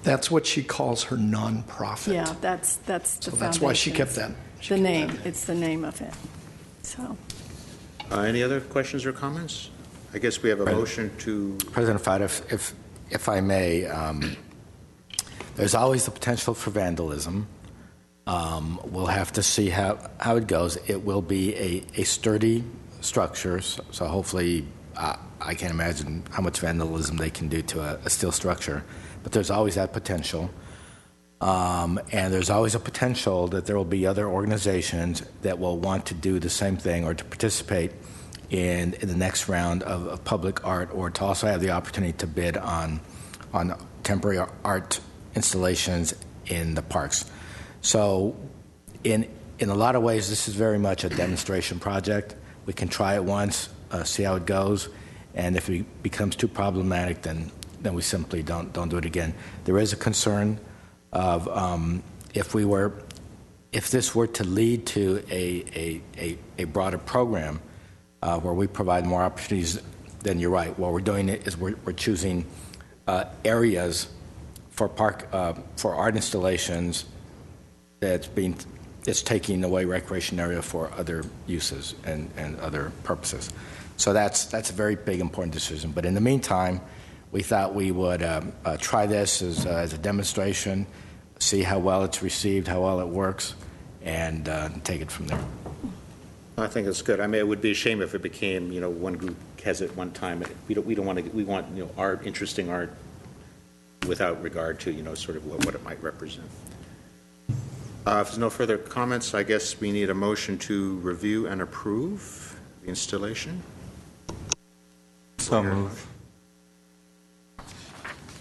Speaker 14: That's what she calls her nonprofit.
Speaker 3: Yeah, that's the foundation.
Speaker 14: That's why she kept that.
Speaker 3: The name, it's the name of it. So.
Speaker 1: Any other questions or comments? I guess we have a motion to...
Speaker 5: President Fott, if I may, there's always the potential for vandalism. We'll have to see how it goes. It will be a sturdy structure, so hopefully I can't imagine how much vandalism they can do to a steel structure, but there's always that potential. And there's always a potential that there will be other organizations that will want to do the same thing or to participate in the next round of public art, or to also have the opportunity to bid on temporary art installations in the parks. So in a lot of ways, this is very much a demonstration project. We can try it once, see how it goes, and if it becomes too problematic, then we simply don't do it again. There is a concern of if this were to lead to a broader program where we provide more opportunities, then you're right. What we're doing is we're choosing areas for art installations it's taking away recreation area for other uses and other purposes. So that's a very big, important decision. But in the meantime, we thought we would try this as a demonstration, see how well it's received, how well it works, and take it from there.
Speaker 1: I think it's good. I mean, it would be a shame if it became, one group has it one time. We don't want to. We want art, interesting art, without regard to sort of what it might represent. If there's no further comments, I guess we need a motion to review and approve the installation.
Speaker 7: So move.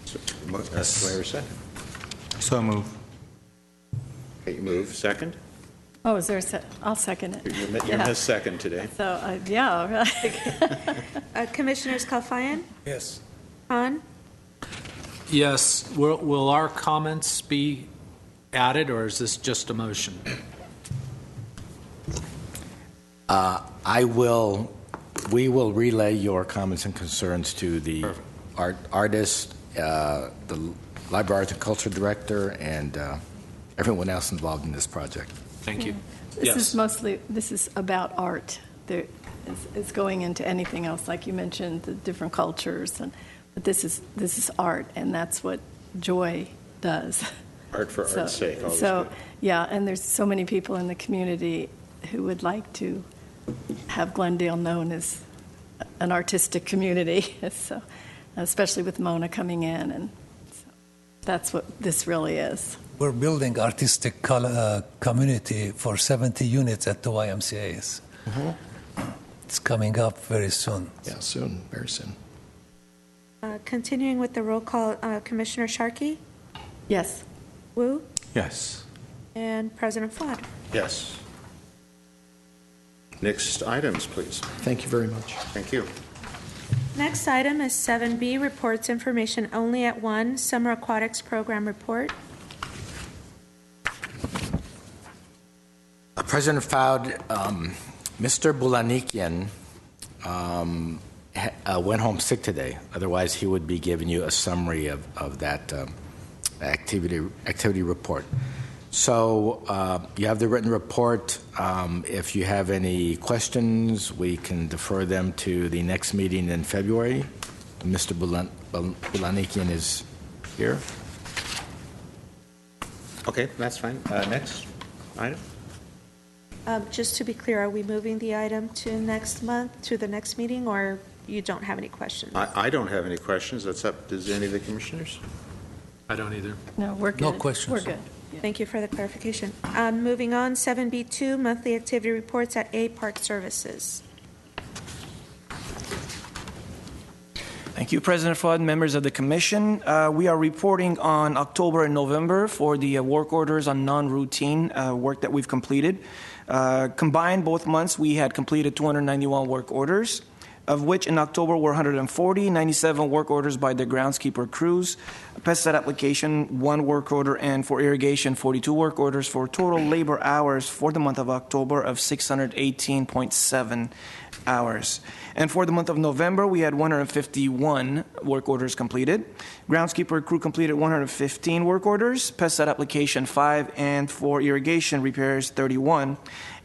Speaker 1: Do I hear a second?
Speaker 7: So move.
Speaker 1: Okay, you move. Second?
Speaker 3: Oh, is there a I'll second it.
Speaker 1: You're Miss Second today.
Speaker 3: So, yeah.
Speaker 2: Commissioners Kalfayan?
Speaker 6: Yes.
Speaker 2: Han?
Speaker 13: Yes. Will our comments be added, or is this just a motion?
Speaker 5: We will relay your comments and concerns to the artist, the Library Arts and Culture Director, and everyone else involved in this project.
Speaker 13: Thank you.
Speaker 3: This is about art. It's going into anything else, like you mentioned, the different cultures, but this is art, and that's what Joy does.
Speaker 1: Art for art's sake.
Speaker 3: So, yeah, and there's so many people in the community who would like to have Glendale known as an artistic community, so, especially with Mona coming in, and so that's what this really is.
Speaker 6: We're building artistic community for 70 units at the YMCA's. It's coming up very soon.
Speaker 14: Yeah, soon, very soon.
Speaker 2: Continuing with the roll call, Commissioner Sharkey?
Speaker 3: Yes.
Speaker 2: Wu?
Speaker 7: Yes.
Speaker 2: And President Flood?
Speaker 1: Yes. Next items, please.
Speaker 14: Thank you very much.
Speaker 1: Thank you.
Speaker 2: Next item is 7B, reports information only at 1, Summer Aquatics Program Report.
Speaker 5: President Fowd, Mr. Bulanikian went home sick today. Otherwise, he would be giving you a summary of that activity report. So you have the written report. If you have any questions, we can defer them to the next meeting in February Mr. Bulanikian is here.
Speaker 1: Okay, that's fine. Next item?
Speaker 2: Just to be clear, are we moving the item to next month, to the next meeting, or you don't have any questions?
Speaker 1: I don't have any questions. That's up to any of the commissioners.
Speaker 13: I don't either.
Speaker 3: No, we're good.
Speaker 6: No questions.
Speaker 3: We're good.
Speaker 2: Thank you for the clarification. Moving on, 7B2, monthly activity reports at A Park Services.
Speaker 15: Thank you, President Fuad, members of the Commission. We are reporting on October and November for the work orders on non-routine work that we've completed. Combined both months, we had completed 291 work orders, of which in October were 140, 97 work orders by the groundskeeper crews, pesticide application, 1 work order, and for irrigation, 42 work orders for total labor hours for the month of October of 618.7 hours. And for the month of November, we had 151 work orders completed. Groundskeeper crew completed 115 work orders, pesticide application 5, and for irrigation repairs 31,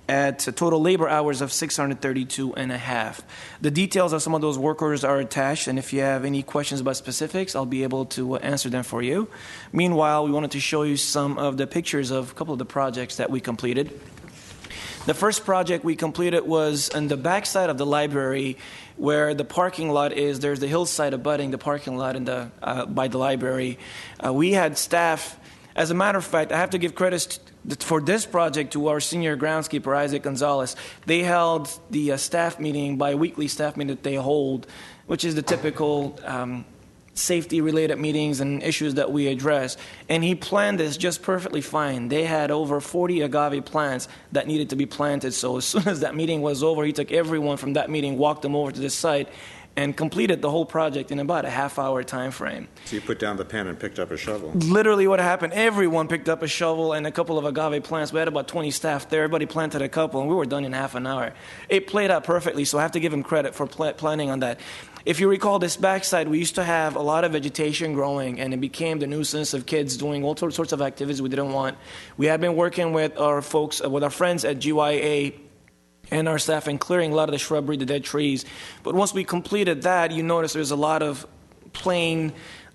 Speaker 15: at total labor hours of 632 and a half. The details of some of those work orders are attached, and if you have any questions about specifics, I'll be able to answer them for you. Meanwhile, we wanted to show you some of the pictures of a couple of the projects that we completed. The first project we completed was on the backside of the library where the parking lot is. There's the hillside abutting the parking lot in the, by the library. We had staff. As a matter of fact, I have to give credit for this project to our senior groundskeeper, Isaac Gonzalez. They held the staff meeting, bi-weekly staff meeting that they hold, which is the typical safety-related meetings and issues that we address. And he planned this just perfectly fine. They had over 40 agave plants that needed to be planted. So as soon as that meeting was over, he took everyone from that meeting, walked them over to the site, and completed the whole project in about a half-hour time frame.
Speaker 1: So you put down the pen and picked up a shovel.
Speaker 15: Literally what happened, everyone picked up a shovel and a couple of agave plants. We had about 20 staff there. Everybody planted a couple, and we were done in half an hour. It played out perfectly, so I have to give him credit for planning on that. If you recall, this backside, we used to have a lot of vegetation growing, and it became the nuisance of kids doing all sorts of activities we didn't want. We had been working with our folks, with our friends at GYA, and our staff in clearing a lot of the shrubbery, the dead trees. But once we completed that, you notice there's a lot of plain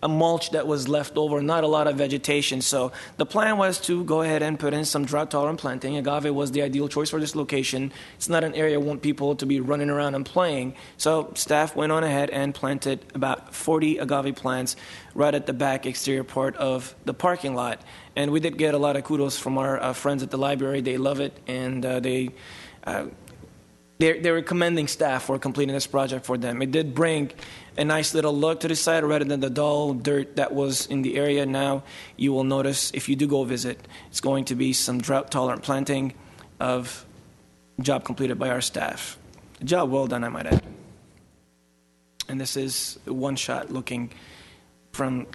Speaker 15: mulch that was left over, not a lot of vegetation. So the plan was to go ahead and put in some drought-tolerant planting. Agave was the ideal choice for this location. It's not an area I want people to be running around and playing. So staff went on ahead and planted about 40 agave plants right at the back exterior part of the parking lot. And we did get a lot of kudos from our friends at the library. They love it, and they're commending staff for completing this project for them. It did bring a nice little look to the site rather than the dull dirt that was in the area. Now you will notice, if you do go visit, it's going to be some drought-tolerant planting of job completed by our staff. A job well done, I might add. And this is one shot looking from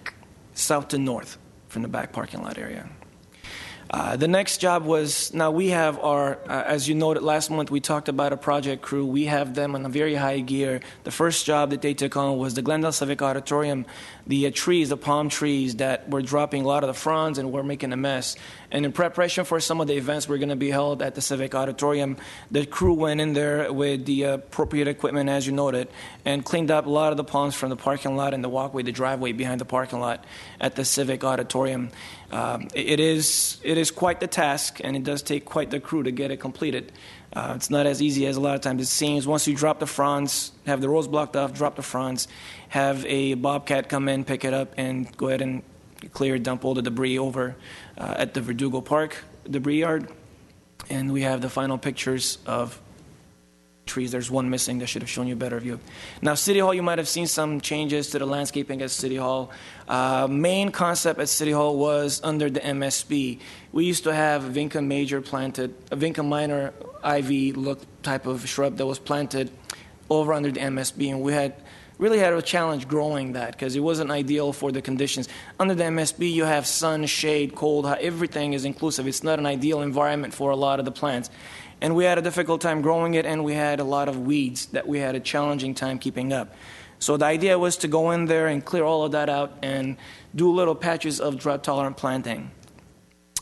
Speaker 15: south to north from the back parking lot area. The next job was, now we have our, as you noted last month, we talked about a project crew. We have them on a very high gear. The first job that they took on was the Glendale Civic Auditorium. The trees, the palm trees that were dropping a lot of the fronds and were making a mess. And in preparation for some of the events we're going to be held at the Civic Auditorium, the crew went in there with the appropriate equipment, as you noted, and cleaned up a lot of the palms from the parking lot and the walkway, the driveway behind the parking lot at the Civic Auditorium. It is quite the task, and it does take quite the crew to get it completed. It's not as easy as a lot of times it seems. Once you drop the fronds, have the roads blocked off, drop the fronds, have a bobcat come in, pick it up, and go ahead and clear, dump all the debris over at the Verdugo Park debris yard. And we have the final pictures of trees. There's one missing that should have shown you a better view. Now, City Hall, you might have seen some changes to the landscaping at City Hall. Main concept at City Hall was under the MSB. We used to have a Vinca major planted, a Vinca minor ivy look type of shrub that was planted over under the MSB, and we had really had a challenge growing that because it wasn't ideal for the conditions. Under the MSB, you have sun, shade, cold, everything is inclusive. It's not an ideal environment for a lot of the plants. And we had a difficult time growing it, and we had a lot of weeds that we had a challenging time keeping up. So the idea was to go in there and clear all of that out and do little patches of drought-tolerant planting.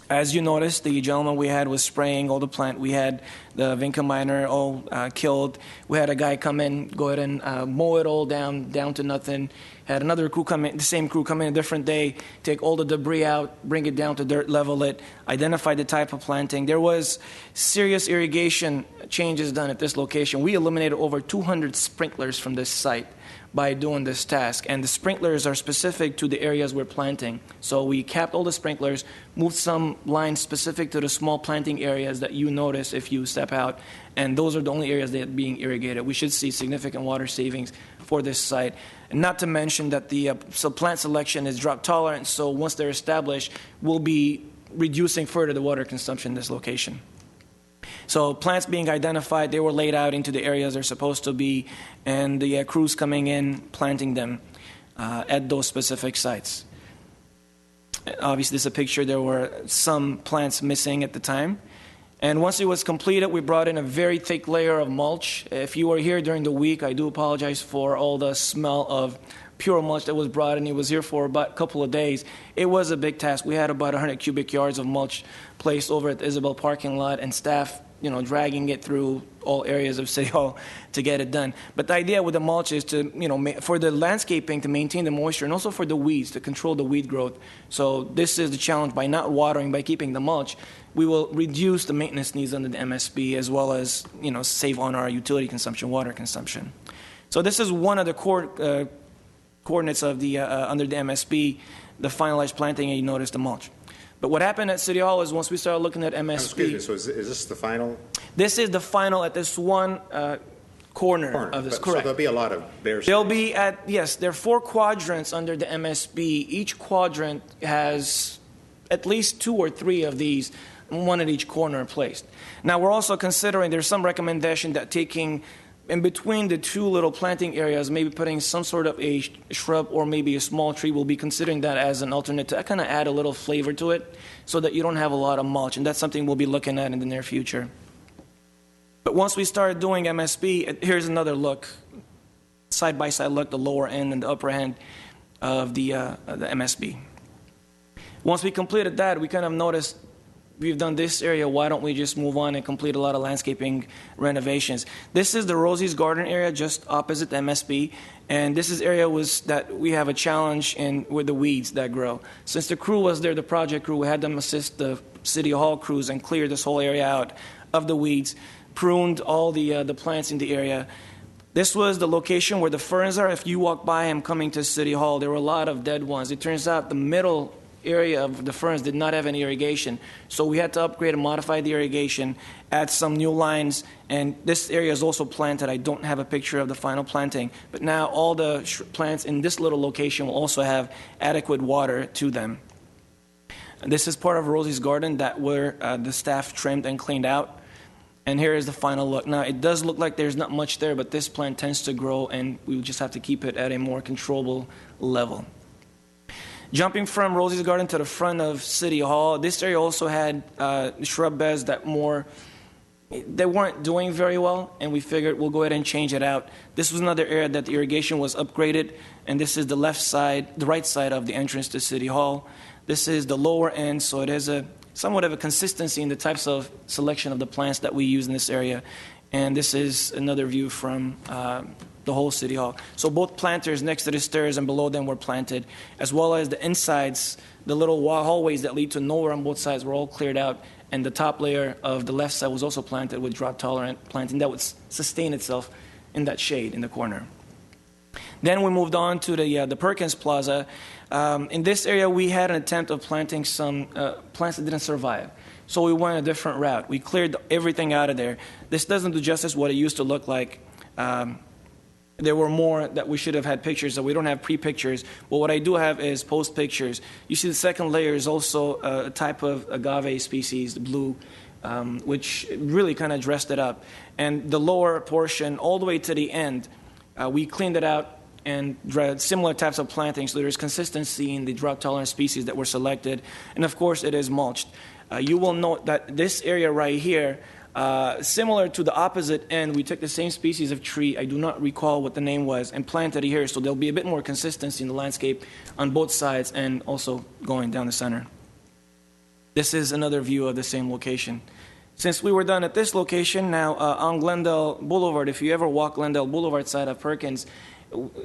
Speaker 15: As you noticed, the gentleman we had was spraying all the plant. We had the vinca minor all killed. We had a guy come in, go ahead and mow it all down to nothing. Had another crew come in, the same crew come in a different day, take all the debris out, bring it down to dirt, level it, identify the type of planting. There was serious irrigation changes done at this location. We eliminated over 200 sprinklers from this site by doing this task. And the sprinklers are specific to the areas we're planting. So we capped all the sprinklers, moved some lines specific to the small planting areas that you notice if you step out, and those are the only areas that are being irrigated. We should see significant water savings for this site. And not to mention that the plant selection is drought tolerant, so once they're established, we'll be reducing further the water consumption in this location. So plants being identified, they were laid out into the areas they're supposed to be, and the crews coming in, planting them at those specific sites. Obviously, this is a picture. There were some plants missing at the time. And once it was completed, we brought in a very thick layer of mulch. If you were here during the week, I do apologize for all the smell of pure mulch that was brought in. It was here for about a couple of days. It was a big task. We had about 100 cubic yards of mulch placed over at the Isabel parking lot, and staff, dragging it through all areas of City Hall to get it done. But the idea with the mulch is to, for the landscaping to maintain the moisture, and also for the weeds to control the weed growth. So this is the challenge. By not watering, by keeping the mulch, we will reduce the maintenance needs under the MSB, as well as, save on our utility consumption, water consumption. So this is one of the coordinates of the under the MSB, the finalized planting, and you notice the mulch. But what happened at City Hall is once we started looking at MSB...
Speaker 1: Excuse me, so is this the final?
Speaker 15: This is the final at this one corner of this, correct.
Speaker 1: So there'll be a lot of bare space.
Speaker 15: There'll be there are 4 quadrants under the MSB. Each quadrant has at least 2 or 3 of these, one at each corner placed. Now, we're also considering, there's some recommendation that taking in between the 2 little planting areas, maybe putting some sort of a shrub or maybe a small tree. We'll be considering that as an alternate to kind of add a little flavor to it so that you don't have a lot of mulch. And that's something we'll be looking at in the near future. But once we start doing MSB, here's another look, side-by-side look, the lower end and the upper end of the MSB. Once we completed that, we kind of noticed we've done this area, why don't we just move on and complete a lot of landscaping renovations? This is the Rosie's Garden area just opposite the MSB, and this is area that we have a challenge with the weeds that grow. Since the crew was there, the project crew, we had them assist the City Hall crews and clear this whole area out of the weeds, pruned all the plants in the area. This was the location where the ferns are. If you walk by them coming to City Hall, there were a lot of dead ones. It turns out the middle area of the ferns did not have any irrigation, so we had to upgrade and modify the irrigation, add some new lines, and this area is also planted. I don't have a picture of the final planting, but now all the plants in this little location will also have adequate water to them. And this is part of Rosie's Garden that where the staff trimmed and cleaned out, and here is the final look. Now, it does look like there's not much there, but this plant tends to grow, and we just have to keep it at a more controllable level. Jumping from Rosie's Garden to the front of City Hall, this area also had shrub beds that weren't doing very well, and we figured we'll go ahead and change it out. This was another area that the irrigation was upgraded, and this is the right side of the entrance to City Hall. This is the lower end, so it has somewhat of a consistency in the types of selection of the plants that we use in this area. And this is another view from the whole City Hall. So both planters next to the stairs and below them were planted, as well as the insides, the little hallways that lead to nowhere on both sides were all cleared out, and the top layer of the left side was also planted with drought-tolerant planting that would sustain itself in that shade in the corner. Then we moved on to the Perkins Plaza. In this area, we had an attempt of planting some plants that didn't survive. So we went a different route. We cleared everything out of there. This doesn't do justice what it used to look like. There were more that we should have had pictures of. We don't have pre-pictures. But what I do have is post-pictures. You see the second layer is also a type of agave species, the blue, which really kind of dressed it up. And the lower portion, all the way to the end, we cleaned it out and similar types of plantings, so there's consistency in the drought-tolerant species that were selected. And, of course, it is mulched. You will note that this area right here, similar to the opposite end, we took the same species of tree, I do not recall what the name was, and planted it here, so there'll be a bit more consistency in the landscape on both sides and also going down the center. This is another view of the same location. Since we were done at this location, now on Glendale Boulevard, if you ever walk Glendale Boulevard side of Perkins,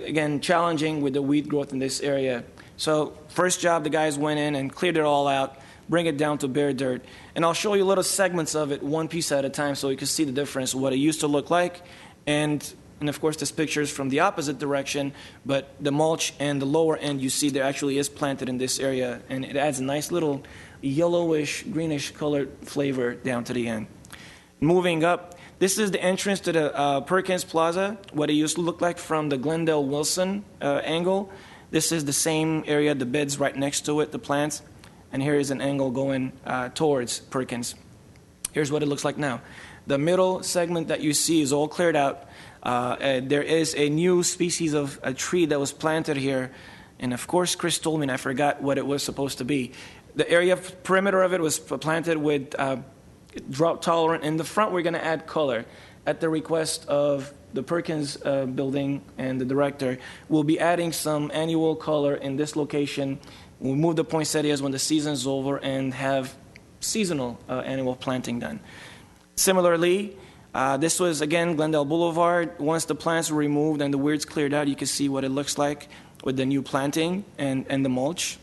Speaker 15: again, challenging with the weed growth in this area. So first job, the guys went in and cleared it all out, bring it down to bare dirt. And I'll show you little segments of it, one piece at a time, so you can see the difference, what it used to look like. And of course, this picture is from the opposite direction, but the mulch and the lower end, you see there actually is planted in this area, and it adds a nice little yellowish, greenish colored flavor down to the end. Moving up, this is the entrance to the Perkins Plaza, what it used to look like from the Glendale Wilson angle. This is the same area, the beds right next to it, the plants. And here is an angle going towards Perkins. Here's what it looks like now. The middle segment that you see is all cleared out. There is a new species of a tree that was planted here. And of course, Chris told me, and I forgot what it was supposed to be. The area perimeter of it was planted with drought tolerant. In the front, we're going to add color. At the request of the Perkins building and the director, we'll be adding some annual color in this location. We'll move the poinsettias when the season's over and have seasonal annual planting done. Similarly, this was, again, Glendale Boulevard. Once the plants were removed and the weeds cleared out, you can see what it looks like with the new planting and the mulch.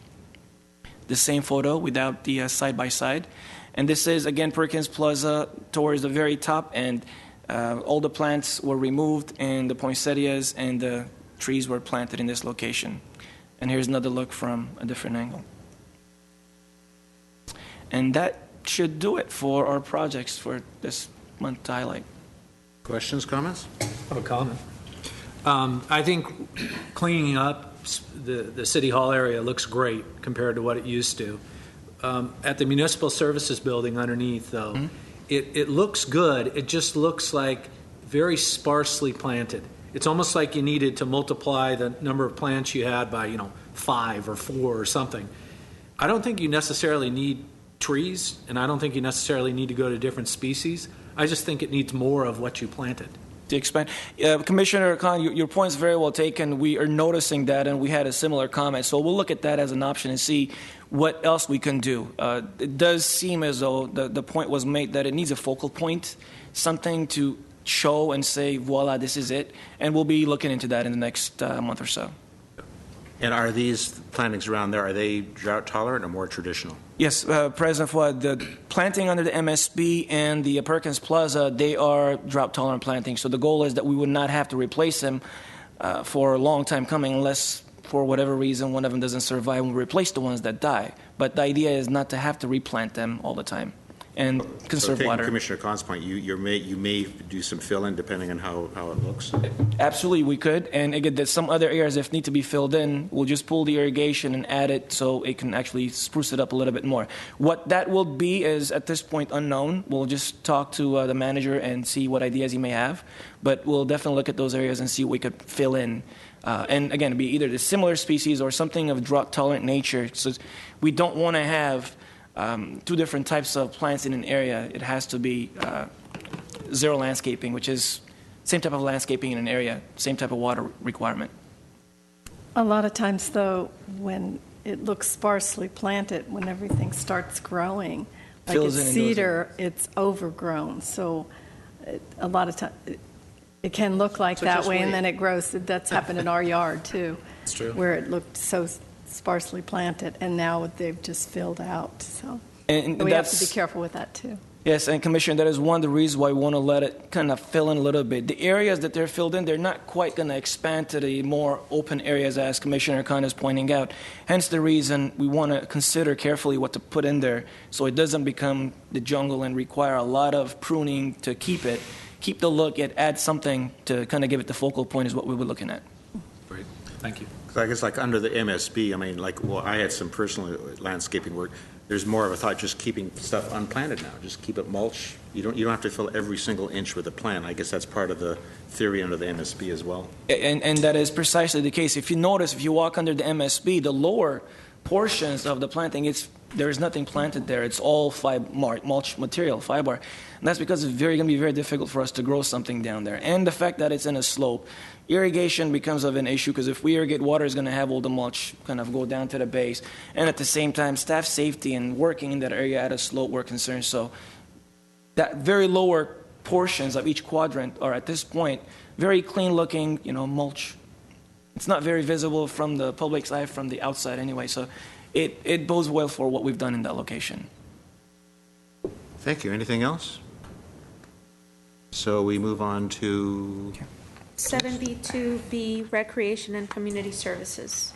Speaker 15: The same photo without the side-by-side. And this is, again, Perkins Plaza towards the very top, and all the plants were removed, and the poinsettias and the trees were planted in this location. And here's another look from a different angle. And that should do it for our projects for this month to highlight.
Speaker 1: Questions, comments?
Speaker 13: I have a comment. I think cleaning up the City Hall area looks great compared to what it used to. At the Municipal Services Building underneath, though, it looks good. It just looks like very sparsely planted. It's almost like you needed to multiply the number of plants you had by, 5 or 4 or something. I don't think you necessarily need trees, and I don't think you necessarily need to go to different species. I just think it needs more of what you planted.
Speaker 15: To expand, Commissioner Khan, your point is very well taken. We are noticing that, and we had a similar comment. So we'll look at that as an option and see what else we can do. It does seem as though the point was made that it needs a focal point, something to show and say, voila, this is it. And we'll be looking into that in the next month or so.
Speaker 1: And are these plantings around there, are they drought tolerant or more traditional?
Speaker 15: Yes, President Fuad, the planting under the MSB and the Perkins Plaza, they are drought tolerant plantings. So the goal is that we would not have to replace them for a long time coming unless for whatever reason one of them doesn't survive and we replace the ones that die. But the idea is not to have to replant them all the time and conserve water.
Speaker 1: Commissioner Khan's point, you may do some fill-in depending on how it looks.
Speaker 15: Absolutely, we could. And again, there's some other areas if need to be filled in, we'll just pull the irrigation and add it so it can actually spruce it up a little bit more. What that will be is at this point unknown. We'll just talk to the manager and see what ideas he may have. But we'll definitely look at those areas and see what we could fill in. And again, be either the similar species or something of drought-tolerant nature. So we don't want to have 2 different types of plants in an area. It has to be zero landscaping, which is same type of landscaping in an area, same type of water requirement.
Speaker 3: A lot of times, though, when it looks sparsely planted, when everything starts growing, like a cedar, it's overgrown. So a lot of times it can look like that way, and then it grows. That's happened in our yard, too.
Speaker 13: That's true.
Speaker 3: Where it looked so sparsely planted, and now they've just filled out. So
Speaker 15: and
Speaker 3: we have to be careful with that, too.
Speaker 15: Yes, and Commissioner, that is one of the reasons why we want to let it kind of fill in a little bit. The areas that they're filled in, they're not quite going to expand to the more open areas, as Commissioner Khan is pointing out. Hence the reason we want to consider carefully what to put in there so it doesn't become the jungle and require a lot of pruning to keep it. Keep the look, yet add something to kind of give it the focal point is what we were looking at.
Speaker 13: Great. Thank you.
Speaker 1: I guess like under the MSB, I had some personal landscaping work. There's more of a thought just keeping stuff unplanted now. Just keep it mulch. You don't have to fill every single inch with a plant. I guess that's part of the theory under the MSB as well.
Speaker 15: And that is precisely the case. If you notice, if you walk under the MSB, the lower portions of the planting, it's there is nothing planted there. It's all mulch material, fiber. And that's because it's going to be very difficult for us to grow something down there. And the fact that it's in a slope, irrigation becomes of an issue because if we irrigate, water is going to have all the mulch kind of go down to the base. And at the same time, staff safety and working in that area at a slope were concerned. So that very lower portions of each quadrant are at this point very clean looking, mulch. It's not very visible from the public's eye from the outside anyway. So it bodes well for what we've done in that location.
Speaker 1: Thank you. Anything else? So we move on to
Speaker 2: 7B2B, Recreation and Community Services.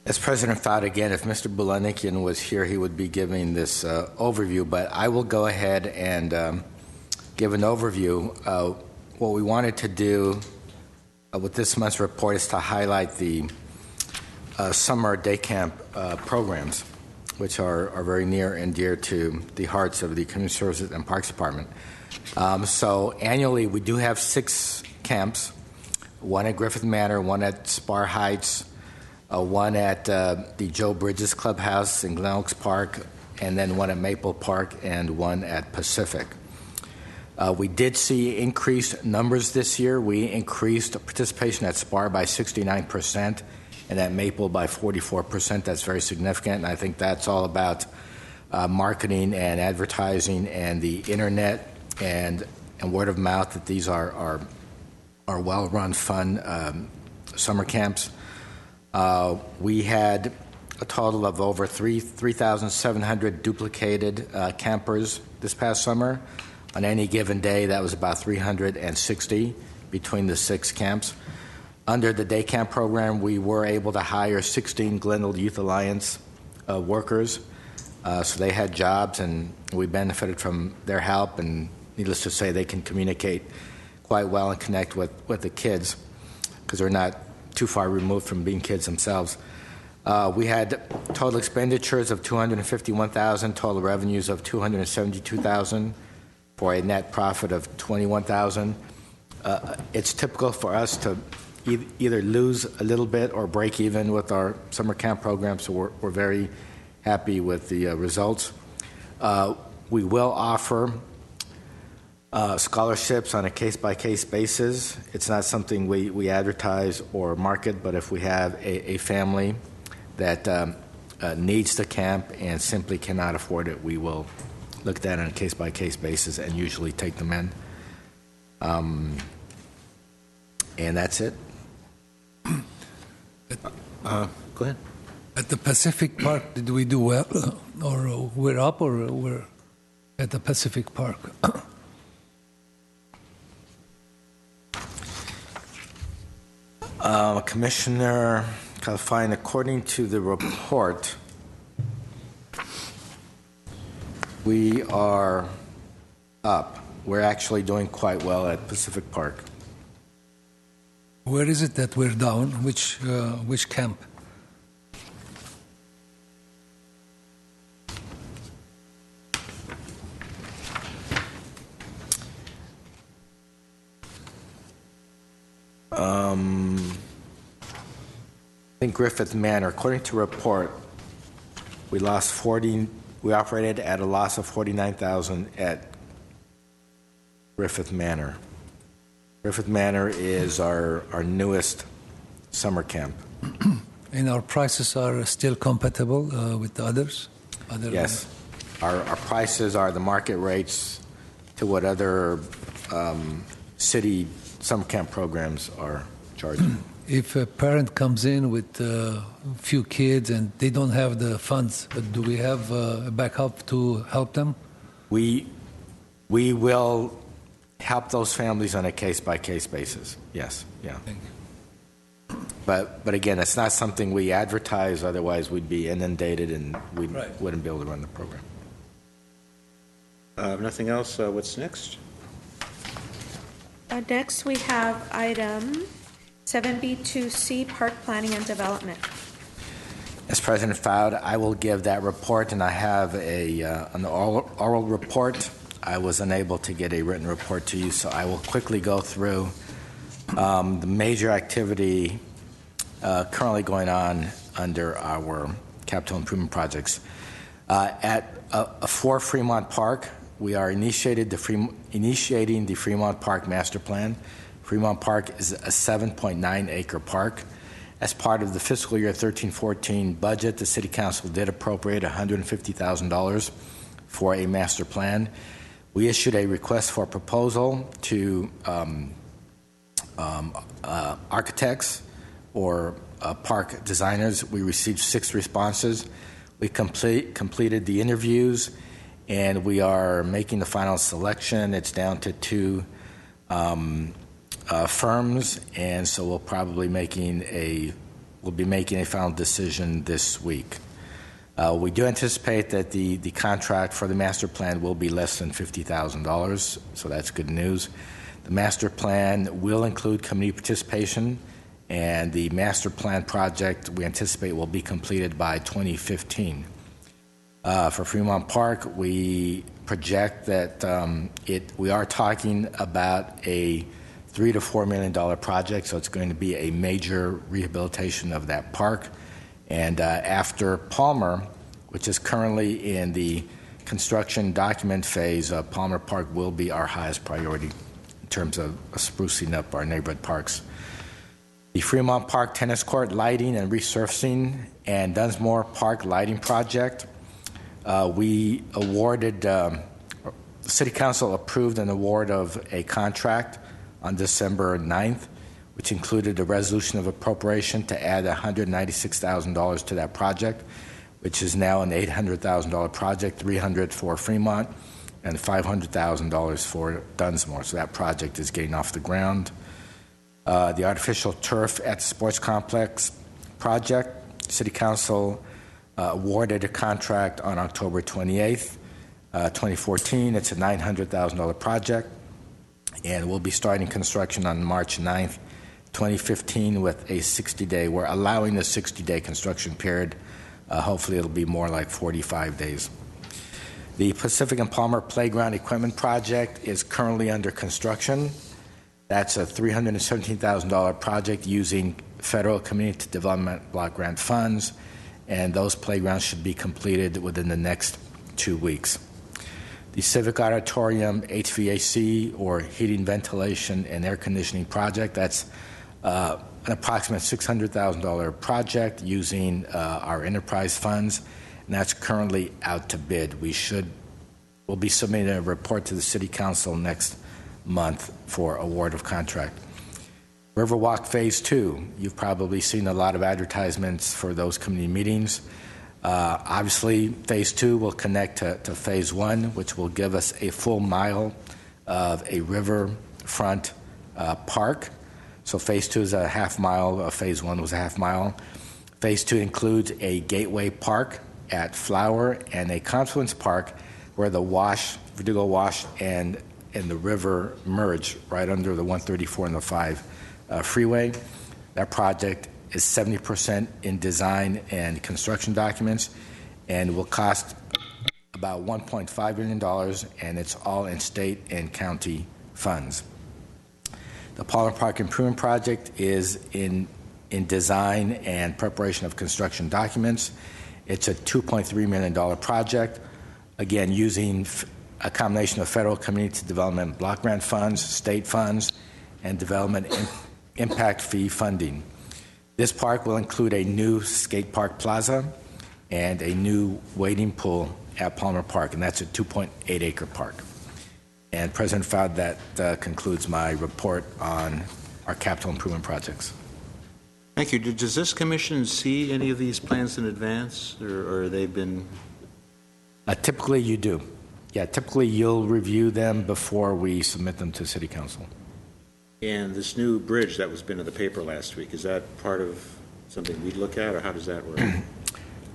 Speaker 5: As President Fowd, again, if Mr. Bulanikian was here, he would be giving this overview, but I will go ahead and give an overview. What we wanted to do with this month's report is to highlight the summer day camp programs, which are very near and dear to the hearts of the Community Services and Parks Department. So annually, we do have 6 camps, one at Griffith Manor, one at Spar Heights, one at the Joe Bridges Clubhouse in Glen Oaks Park, and then one at Maple Park and one at Pacific. We did see increased numbers this year. We increased participation at Spar by 69% and at Maple by 44%. That's very significant, and I think that's all about marketing and advertising and the internet and word of mouth that these are well-run, fun summer camps. We had a total of over 3,700 duplicated campers this past summer. On any given day, that was about 360 between the 6 camps. Under the day camp program, we were able to hire 16 Glendale Youth Alliance workers. So they had jobs, and we benefited from their help. And needless to say, they can communicate quite well and connect with the kids because they're not too far removed from being kids themselves. We had total expenditures of $251,000, total revenues of $272,000, for a net profit of $21,000. It's typical for us to either lose a little bit or break even with our summer camp program, so we're very happy with the results. We will offer scholarships on a case-by-case basis. It's not something we advertise or market, but if we have a family that needs the camp and simply cannot afford it, we will look at that on a case-by-case basis and usually take them in. And that's it.
Speaker 1: go ahead.
Speaker 6: At the Pacific Park, did we do well? Or we're up or we're at the Pacific Park?
Speaker 5: Commissioner Calfine, according to the report, we are up. We're actually doing quite well at Pacific Park.
Speaker 6: Where is it that we're down? Which camp?
Speaker 5: I think Griffith Manor, according to report, we operated at a loss of $49,000 at Griffith Manor. Griffith Manor is our newest summer camp.
Speaker 6: And our prices are still compatible with the others?
Speaker 5: Yes. Our prices are the market rates to what other city summer camp programs are charging.
Speaker 6: If a parent comes in with a few kids and they don't have the funds, do we have a backup to help them?
Speaker 5: We will help those families on a case-by-case basis. Yes, yeah.
Speaker 6: Thank you.
Speaker 5: But again, it's not something we advertise, otherwise we'd be inundated and we wouldn't be able to run the program.
Speaker 1: Nothing else? What's next?
Speaker 2: Next, we have item 7B2C, Park Planning and Development.
Speaker 5: As President Fowd, I will give that report, and I have an oral report. I was unable to get a written report to you, so I will quickly go through the major activity currently going on under our capital improvement projects. At 4 Fremont Park, we are initiating the Fremont Park Master Plan. Fremont Park is a 7.9-acre park. As part of the fiscal year 13-14 budget, the City Council did appropriate $150,000 for a master plan. We issued a request for proposal to architects or park designers. We received 6 responses. We completed the interviews, and we are making the final selection. It's down to 2 firms, and so we'll be making a final decision this week. We do anticipate that the contract for the master plan will be less than $50,000, so that's good news. The master plan will include community participation, and the master plan project we anticipate will be completed by 2015. For Fremont Park, we project that we are talking about a $3 to $4 million project, so it's going to be a major rehabilitation of that park. And after Palmer, which is currently in the construction document phase, Palmer Park will be our highest priority in terms of sprucing up our neighborhood parks. The Fremont Park Tennis Court lighting and resurfacing and Dunsmore Park lighting project, we awarded, the City Council approved an award of a contract on December 9th, which included a resolution of appropriation to add $196,000 to that project, which is now an $800,000 project, $300,000 for Fremont and $500,000 for Dunsmore. So that project is getting off the ground. The artificial turf at the sports complex project, City Council awarded a contract on October 28th, 2014. It's a $900,000 project, and we'll be starting construction on March 9th, 2015 with a 60-day. We're allowing a 60-day construction period. Hopefully it'll be more like 45 days. The Pacific and Palmer Playground Equipment Project is currently under construction. That's a $317,000 project using federal community development block grant funds, and those playgrounds should be completed within the next 2 weeks. The Civic Auditorium HVAC, or heating, ventilation, and air conditioning project, that's an approximate $600,000 project using our enterprise funds, and that's currently out to bid. We'll be submitting a report to the City Council next month for award of contract. Riverwalk Phase 2, you've probably seen a lot of advertisements for those community meetings. Obviously, Phase 2 will connect to Phase 1, which will give us a full mile of a riverfront park. So Phase 2 is a half mile. Phase 1 was a half mile. Phase 2 includes a gateway park at Flower and a confluence park where the Verdugo Wash and the river merge right under the 134 and the 5 freeway. That project is 70% in design and construction documents and will cost about $1.5 billion, and it's all in state and county funds. The Palmer Park Improvement Project is in design and preparation of construction documents. It's a $2.3 million project, again, using a combination of federal community development block grant funds, state funds, and development impact fee funding. This park will include a new skate park plaza and a new wading pool at Palmer Park, and that's a 2.8-acre park. And President Fowd, that concludes my report on our capital improvement projects.
Speaker 1: Thank you. Does this commission see any of these plans in advance, or they've been?
Speaker 5: Typically, you do. Yeah, typically you'll review them before we submit them to City Council.
Speaker 1: And this new bridge that was been in the paper last week, is that part of something we'd look at, or how does that work?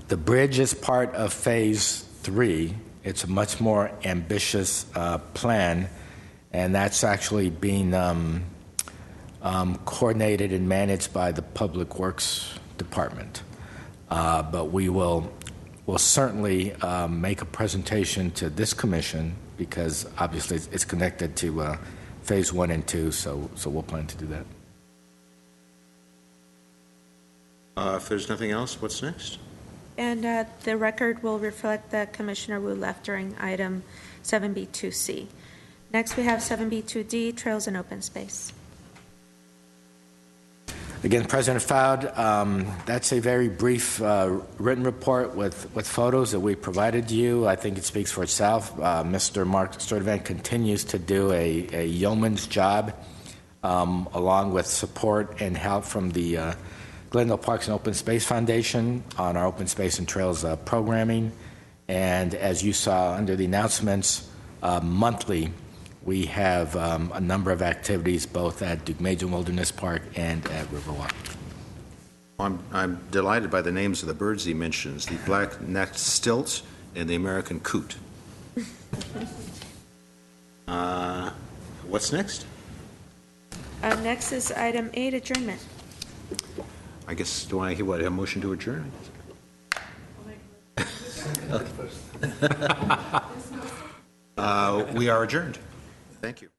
Speaker 5: The bridge is part of Phase 3. It's a much more ambitious plan, and that's actually being coordinated and managed by the Public Works Department. But we'll certainly make a presentation to this commission because obviously it's connected to Phase 1 and 2, so we'll plan to do that.
Speaker 1: If there's nothing else, what's next?
Speaker 2: And the record will reflect that Commissioner Wu left during item 7B2C. Next, we have 7B2D, Trails and Open Space.
Speaker 5: Again, President Fowd, that's a very brief written report with photos that we provided you. I think it speaks for itself. Mr. Mark Sturdivant continues to do a yeoman's job, along with support and help from the Glendale Parks and Open Space Foundation on our open space and trails programming. And as you saw under the announcements, monthly we have a number of activities both at Duke Major Wilderness Park and at Riverwalk.
Speaker 1: I'm delighted by the names of the birds he mentions, the black-necked stilt and the American coot. What's next?
Speaker 2: Next is item 8, adjournment.
Speaker 1: I guess, do I hear what, a motion to adjourn? We are adjourned. Thank you.